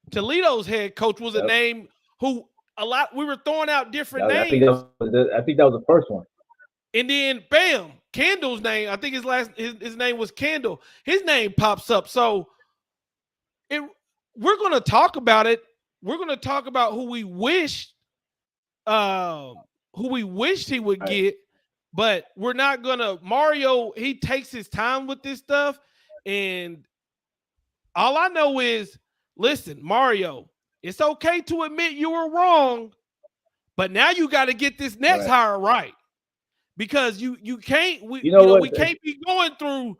Toledo's head coach was a Yep. name who a lot we were throwing out different I think names. I think that was the first one. And then bam, Kendall's name. I think his name was Kendall. His name pops up. So we're gonna talk about it. We're gonna talk about who we wished he would Right. get, but we're not gonna Mario, he takes his time with this stuff. And all I know is, listen, Mario, it's okay to admit you were wrong, but now you got to get this next Right. hire right. Because you can't You know what? we can't be going through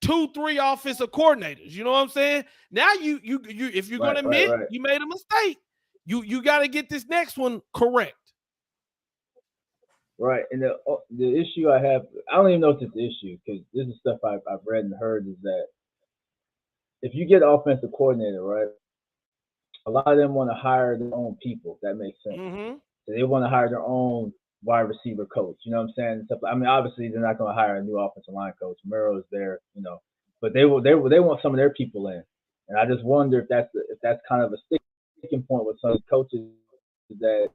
2-3 offensive coordinators. You know what I'm saying? Now you if you're Right. gonna Right. admit Right. you made a mistake, you got to get this next one correct. Right. And the issue I have, I don't even know if it's an issue because this is stuff I've read and heard, is that if you get an offensive coordinator, right, a lot of them want to hire their own people. That makes sense. Mm-hmm. So they want to hire their own wide receiver coach. You know what I'm saying? Stuff. I mean, obviously they're not going to hire a new offensive line coach. Murrow's there, but they want some of their people in. And I just wonder if that's kind of a sticking point with some coaches, that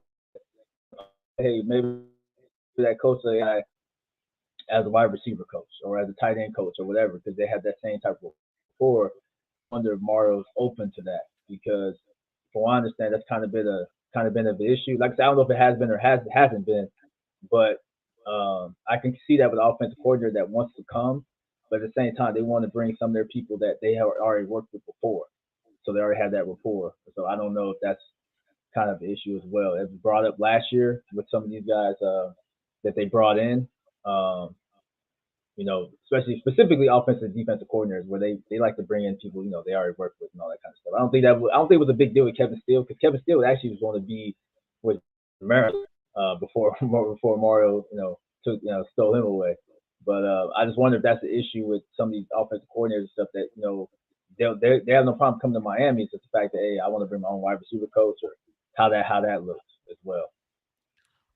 hey, maybe that coach as a wide receiver coach or as a tight end coach or whatever, because they have that same type of rapport. I wonder if Mario's open to that, because from what I understand, that's kind of been an issue. Like I said, I don't know if it has been or hasn't been, but I can see that with an offensive coordinator that wants to come, but at the same time, they want to bring some of their people that they have already worked with before, so they already have that rapport. So I don't know if that's kind of an issue as well. It was brought up last year with some of these guys that they brought in. Um, especially specifically offensive and defensive coordinators, where they like to bring in people they already work with and all that kind of stuff. I don't think it was a big deal with Kevin Steele, because Kevin Steele actually was going to be with Maryland before Mario took stole him away. But I just wonder if that's the issue with some of these offensive coordinators and stuff, that they have no problem coming to Miami. It's just the fact that, hey, I want to bring my own wide receiver coach, or how that looks as well.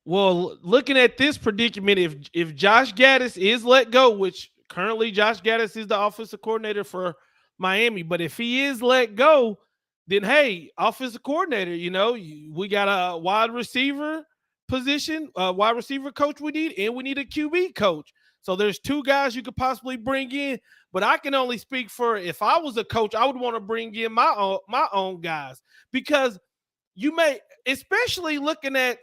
Well, looking at this predicament, if Josh Gaddis is let go, which currently Josh Gaddis is the offensive coordinator for Miami, but if he is let go, then hey, offensive coordinator, we got a wide receiver position, a wide receiver coach we need, and we need a QB coach. So there's two guys you could possibly bring in, but I can only speak for, if I was a coach, I would want to bring in my own guys, because you may, especially looking at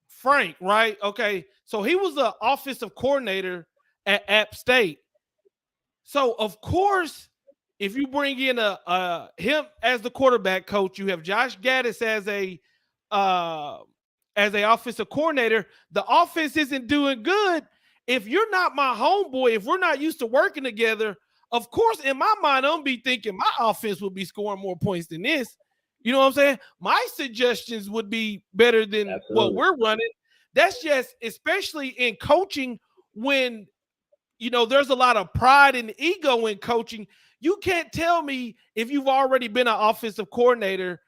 Frank, right? Okay, so he was the offensive coordinator at App State. So of course, if you bring in him as the quarterback coach, you have Josh Gaddis as a offensive coordinator. The offense isn't doing good. If you're not my homeboy, if we're not used to working together, of course, in my mind, I'm be thinking my offense would be scoring more points than this. You know what I'm saying? My suggestions would be better than what Absolutely. we're running. That's just, especially in coaching, when there's a lot of pride and ego in coaching. you can't tell me if you've already been an offensive coordinator,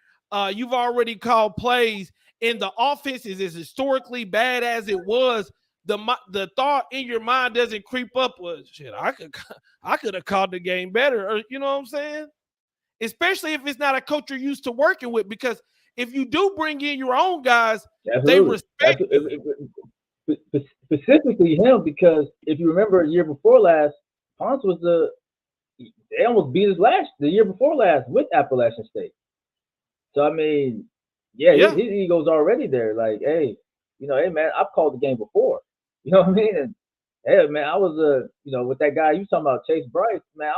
you've already called plays, and the offense is as historically bad as it was. The thought in your mind doesn't creep up. Well, shit, I could have called the game better, or you know what I'm saying? Especially if it's not a coach you're used to working with, because if you do bring in your own guys, they Absolutely. respect Specifically him, because if you remember a year before last, Ponce was they almost beat us the year before last with Appalachian State. So I mean, yeah, Yeah. his ego's already there. Like, hey, hey man, I've called the game before. You know what I mean? And hey man, I was with that guy you talking about, Chase Bryce, man,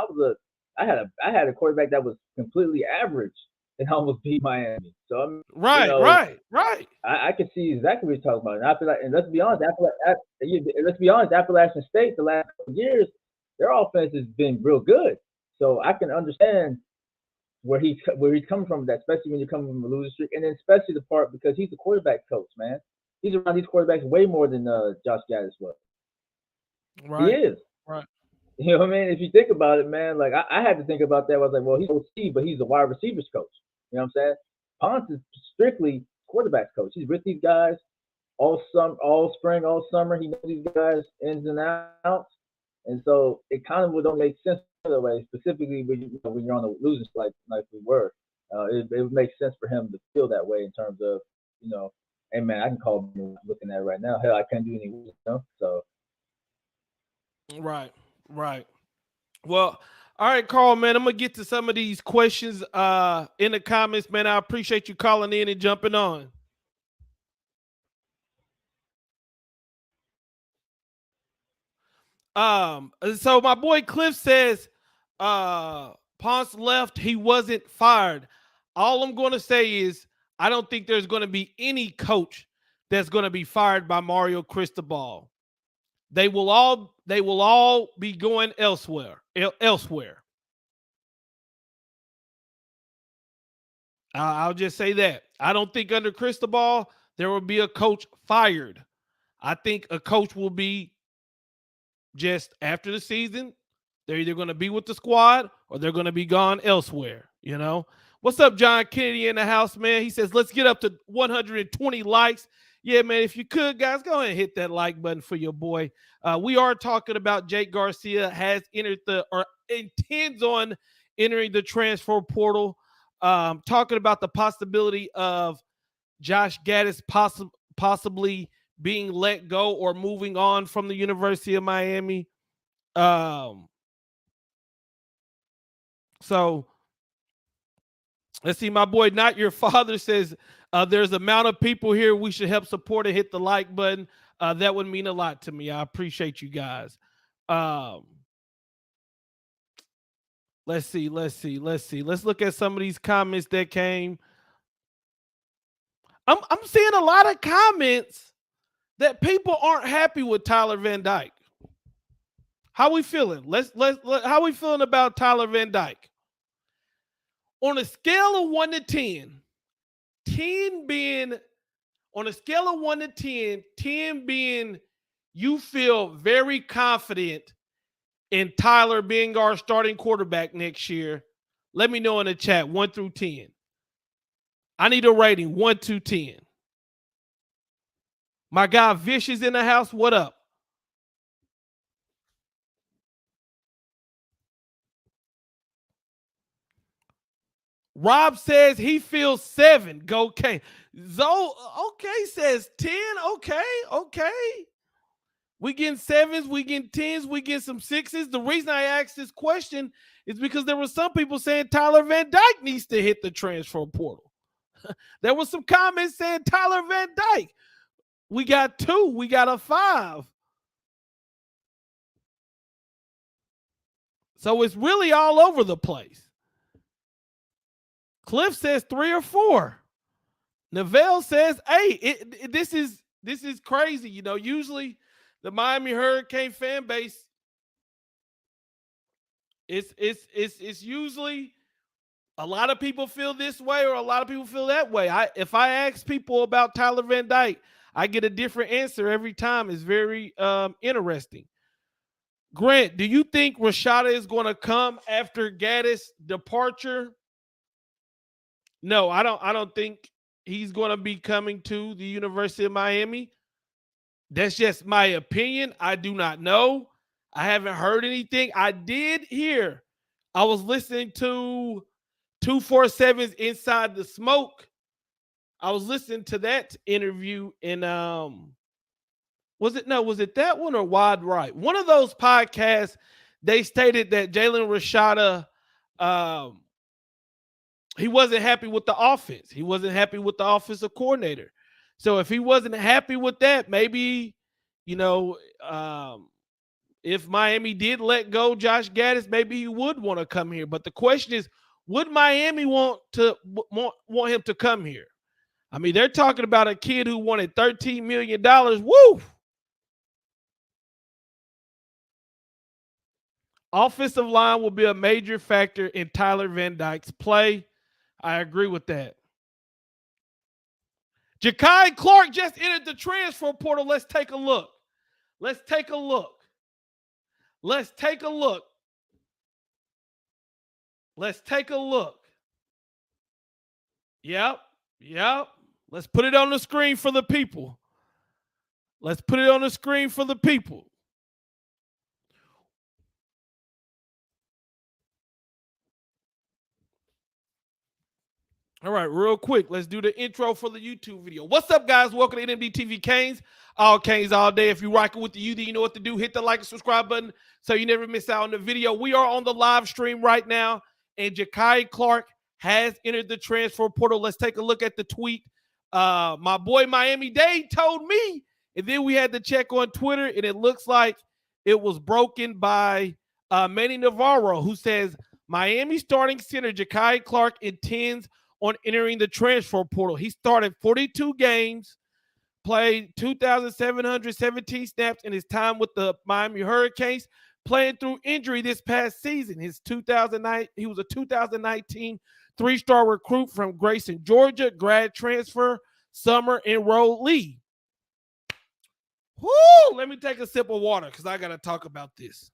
I had a quarterback that was completely average and almost beat Miami. So I mean, right. I can see exactly what you're talking about. And I feel like, and let's be honest, Appalachian State the last couple of years, their offense has been real good. So I can understand where he's coming from with that, especially when you're coming from a losing streak, and then especially the part because he's a quarterback coach, man. He's around these quarterbacks way more than Josh Gaddis was. Right. He is. Right. You know what I mean? If you think about it, man, like I had to think about that. I was like, well, he's OC, but he's a wide receivers coach. You know what I'm saying? Ponce is strictly quarterbacks coach. He's with these guys all spring, all summer. He knows these guys ins and outs, and so it kind of would only make sense that way. Specifically when you're on a losing like we were, it would make sense for him to feel that way in terms of hey man, I can call him looking at it right now. Hell, I can't do any, so. Right. Well, all right, Carl, man, I'm gonna get to some of these questions in the comments, man. I appreciate you calling in and jumping on. So my boy Cliff says Ponce left, he wasn't fired. All I'm gonna say is I don't think there's gonna be any coach that's gonna be fired by Mario Cristobal. They will all be going elsewhere. I'll just say that. I don't think under Cristobal there will be a coach fired. I think a coach will be just after the season. They're either going to be with the squad or they're going to be gone elsewhere. What's up, John Kennedy in the house, man? He says, let's get up to 120 likes. Yeah, man, if you could, guys, go ahead and hit that like button for your boy. We are talking about Jake Garcia has entered or intends on entering the transfer portal. Talking about the possibility of Josh Gaddis possibly being let go or moving on from the University of Miami. So let's see. My boy, Not Your Father, says there's amount of people here we should help support and hit the like button. That would mean a lot to me. I appreciate you guys. Let's see. Let's look at some of these comments that came. I'm seeing a lot of comments that people aren't happy with Tyler Van Dyke. How we feeling? How we feeling about Tyler Van Dyke? On a scale of 1 to 10, 10 being on a scale of 1 to 10, 10 being you feel very confident in Tyler being our starting quarterback next year. Let me know in the chat, 1 through 10. I need a rating, 1 to 10. My guy Vicious in the house, what up? Rob says he feels 7. Go Kane. Zoe, okay, says 10. Okay. We getting 7s, we getting 10s, we get some 6s. The reason I asked this question is because there were some people saying Tyler Van Dyke needs to hit the transfer portal. There was some comments saying Tyler Van Dyke. We got 2. We got a 5. So it's really all over the place. Cliff says 3 or 4. Neville says, hey, this is crazy. Usually the Miami Hurricane fan base, it's usually a lot of people feel this way or a lot of people feel that way. If I ask people about Tyler Van Dyke, I get a different answer every time. It's very interesting. Grant, do you think Rashada is going to come after Gaddis' departure? No, I don't think he's going to be coming to the University of Miami. That's just my opinion. I do not know. I haven't heard anything. I did hear. I was listening to 247's Inside the Smoke. I was listening to that interview and was it that one or Wide Right? One of those podcasts, they stated that Jalen Rashada he wasn't happy with the offense. He wasn't happy with the offensive coordinator. So if he wasn't happy with that, maybe, you know, if Miami did let go Josh Gaddis, maybe he would want to come here. But the question is, would Miami want him to come here? I mean, they're talking about a kid who wanted $13 million. Woo! Offensive line will be a major factor in Tyler Van Dyke's play. I agree with that. Jakai Clark just entered the transfer portal. Let's take a look. Let's take a look. Let's take a look. Let's take a look. Yep. Let's put it on the screen for the people. Let's put it on the screen for the people. All right, real quick, let's do the intro for the YouTube video. What's up, guys? Welcome to NMD TV Canes. All Canes all day. If you're rocking with the UD, you know what to do. Hit the like and subscribe button so you never miss out on the video. We are on the live stream right now, and Jakai Clark has entered the transfer portal. Let's take a look at the tweet. My boy Miami Dade told me, and then we had to check on Twitter, and it looks like it was broken by Manny Navarro, who says, Miami starting center Jakai Clark intends on entering the transfer portal. He started 42 games, played 2,717 snaps in his time with the Miami Hurricanes, playing through injury this past season. He was a 2019 three-star recruit from Grayson, Georgia, grad transfer, summer enrollee. Whoo! Let me take a sip of water because I got to talk about this.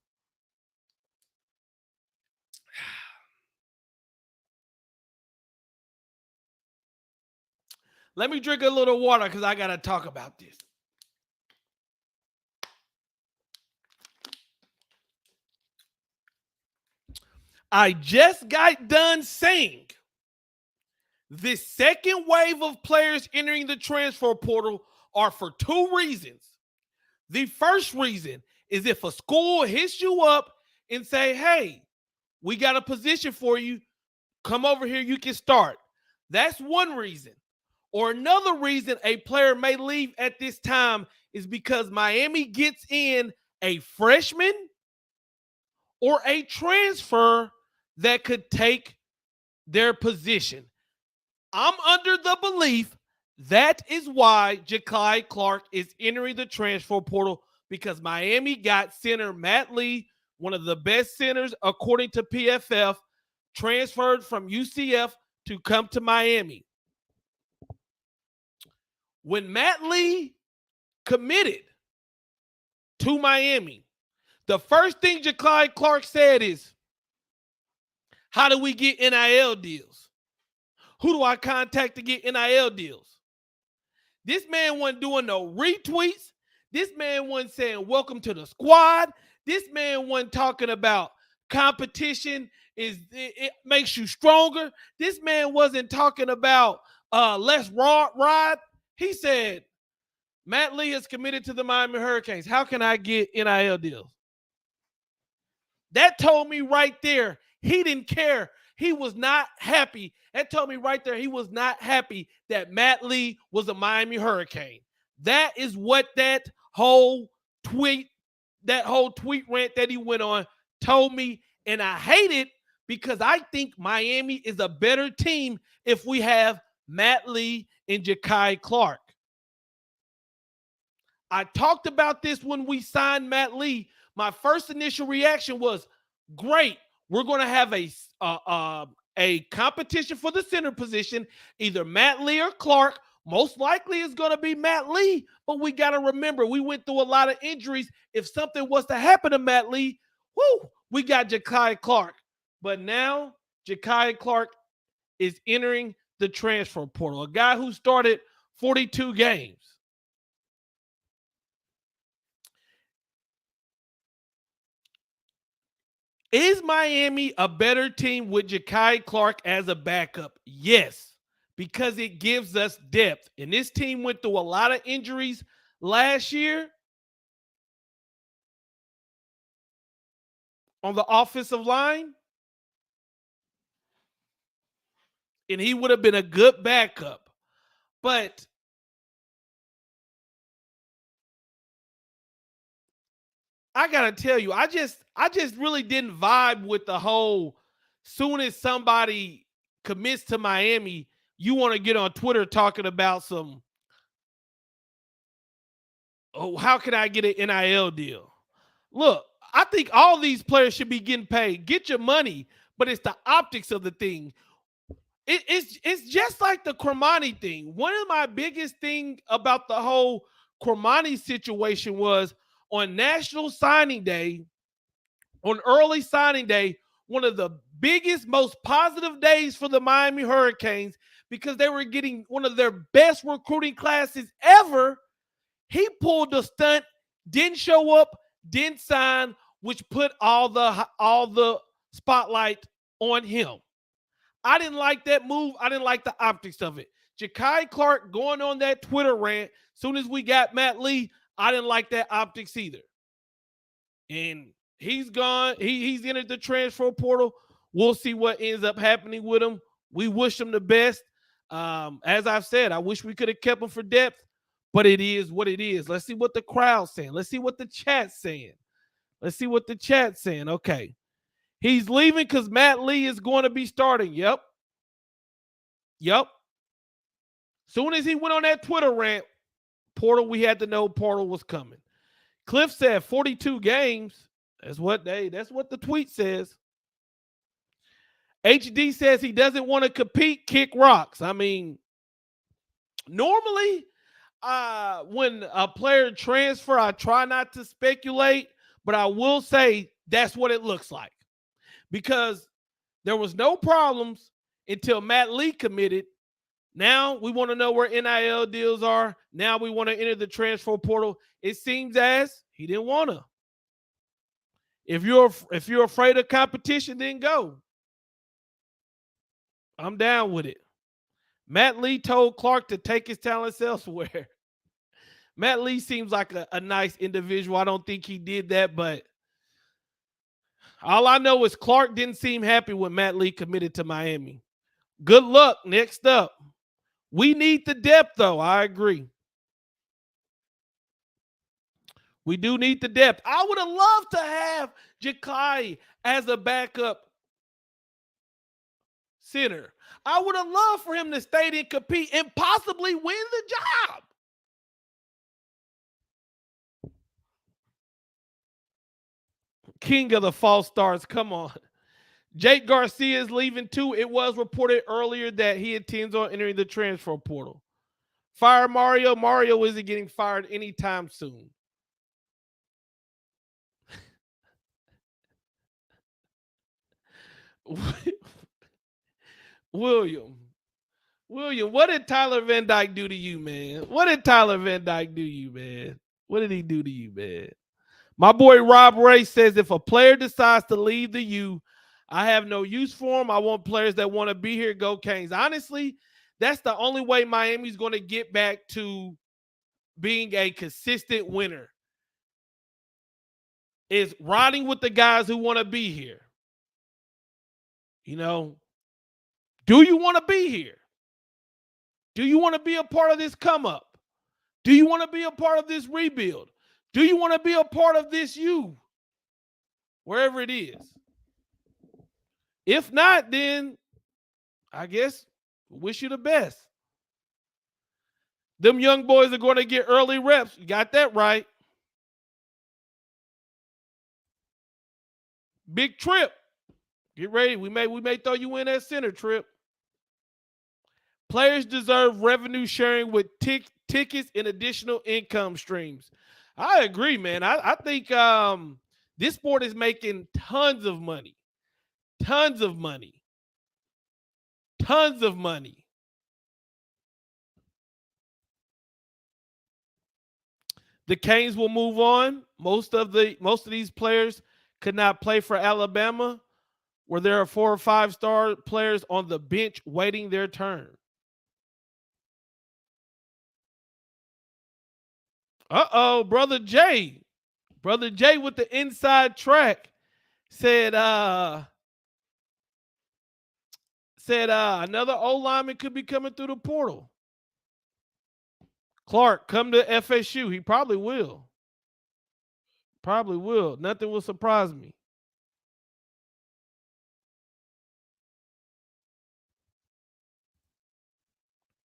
Let me drink a little water because I got to talk about this. I just got done saying this second wave of players entering the transfer portal are for two reasons. The first reason is if a school hits you up and say, hey, we got a position for you. Come over here, you can start. That's one reason. Or another reason a player may leave at this time is because Miami gets in a freshman or a transfer that could take their position. I'm under the belief that is why Jakai Clark is entering the transfer portal, because Miami got center Matt Lee, one of the best centers according to PFF, transferred from UCF to come to Miami. When Matt Lee committed to Miami, the first thing Jakai Clark said is, how do we get NIL deals? Who do I contact to get NIL deals? This man wasn't doing no retweets. This man wasn't saying, welcome to the squad. This man wasn't talking about competition it makes you stronger. This man wasn't talking about let's ride. He said, Matt Lee is committed to the Miami Hurricanes. How can I get NIL deals? That told me right there he didn't care. He was not happy. That told me right there he was not happy that Matt Lee was a Miami Hurricane. That is what that whole tweet rant that he went on told me, and I hate it because I think Miami is a better team if we have Matt Lee and Jakai Clark. I talked about this when we signed Matt Lee. My first initial reaction was, great, we're going to have a competition for the center position, either Matt Lee or Clark. Most likely it's going to be Matt Lee, but we got to remember we went through a lot of injuries. If something was to happen to Matt Lee, we got Jakai Clark. But now Jakai Clark is entering the transfer portal, a guy who started 42 games. Is Miami a better team with Jakai Clark as a backup? Yes, because it gives us depth. And this team went through a lot of injuries last year on the offensive line. And he would have been a good backup. But I gotta tell you, I just really didn't vibe with the whole soon as somebody commits to Miami, you want to get on Twitter talking about some, oh, how can I get an NIL deal? Look, I think all these players should be getting paid. Get your money, but it's the optics of the thing. It's just like the Cormani thing. One of my biggest thing about the whole Cormani situation was on National Signing Day, on early signing day, one of the biggest, most positive days for the Miami Hurricanes because they were getting one of their best recruiting classes ever. He pulled the stunt, didn't show up, didn't sign, which put all the spotlight on him. I didn't like that move. I didn't like the optics of it. Jakai Clark going on that Twitter rant. Soon as we got Matt Lee, I didn't like that optics either. And he's gone. He's entered the transfer portal. We'll see what ends up happening with him. We wish him the best. As I've said, I wish we could have kept him for depth, but it is what it is. Let's see what the crowd's saying. Let's see what the chat's saying. Okay. He's leaving because Matt Lee is going to be starting. Yep. Soon as he went on that Twitter rant, portal, we had to know portal was coming. Cliff said 42 games. That's what the tweet says. HD says he doesn't want to compete, kick rocks. I mean, normally when a player transfer, I try not to speculate, but I will say that's what it looks like. Because there was no problems until Matt Lee committed. Now we want to know where NIL deals are. Now we want to enter the transfer portal. It seems as he didn't want to. If you're afraid of competition, then go. I'm down with it. Matt Lee told Clark to take his talents elsewhere. Matt Lee seems like a nice individual. I don't think he did that, but all I know is Clark didn't seem happy when Matt Lee committed to Miami. Good luck. Next up. We need the depth, though. I agree. We do need the depth. I would have loved to have Jakai as a backup center. I would have loved for him to stay and compete and possibly win the job. King of the false starts. Come on. Jake Garcia is leaving too. It was reported earlier that he intends on entering the transfer portal. Fire Mario. Mario isn't getting fired anytime soon. William, what did Tyler Van Dyke do to you, man? What did he do to you, man? My boy Rob Ray says if a player decides to leave the U, I have no use for him. I want players that want to be here. Go Canes. Honestly, that's the only way Miami's going to get back to being a consistent winner is riding with the guys who want to be here. You know, do you want to be here? Do you want to be a part of this come up? Do you want to be a part of this rebuild? Do you want to be a part of this U? Wherever it is. If not, then I guess wish you the best. Them young boys are going to get early reps. You got that right. Big Trip. Get ready. We may throw you in that center, Trip. Players deserve revenue sharing with tickets and additional income streams. I agree, man. I think this sport is making tons of money. Tons of money. Tons of money. The Canes will move on. Most of these players could not play for Alabama, where there are 4 or 5 star players on the bench waiting their turn. Brother Jay with the inside track said another O lineman could be coming through the portal. Clark, come to FSU. He probably will. Probably will. Nothing will surprise me.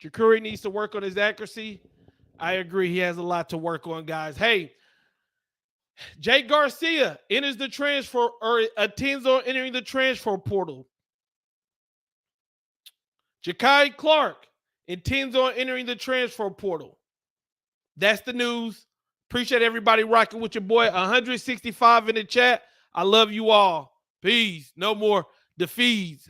Jakori needs to work on his accuracy. I agree. He has a lot to work on, guys. Hey, Jay Garcia enters the transfer or attends on entering the transfer portal. Jakai Clark intends on entering the transfer portal. That's the news. Appreciate everybody rocking with your boy. 165 in the chat. I love you all. Peace. No more defeats.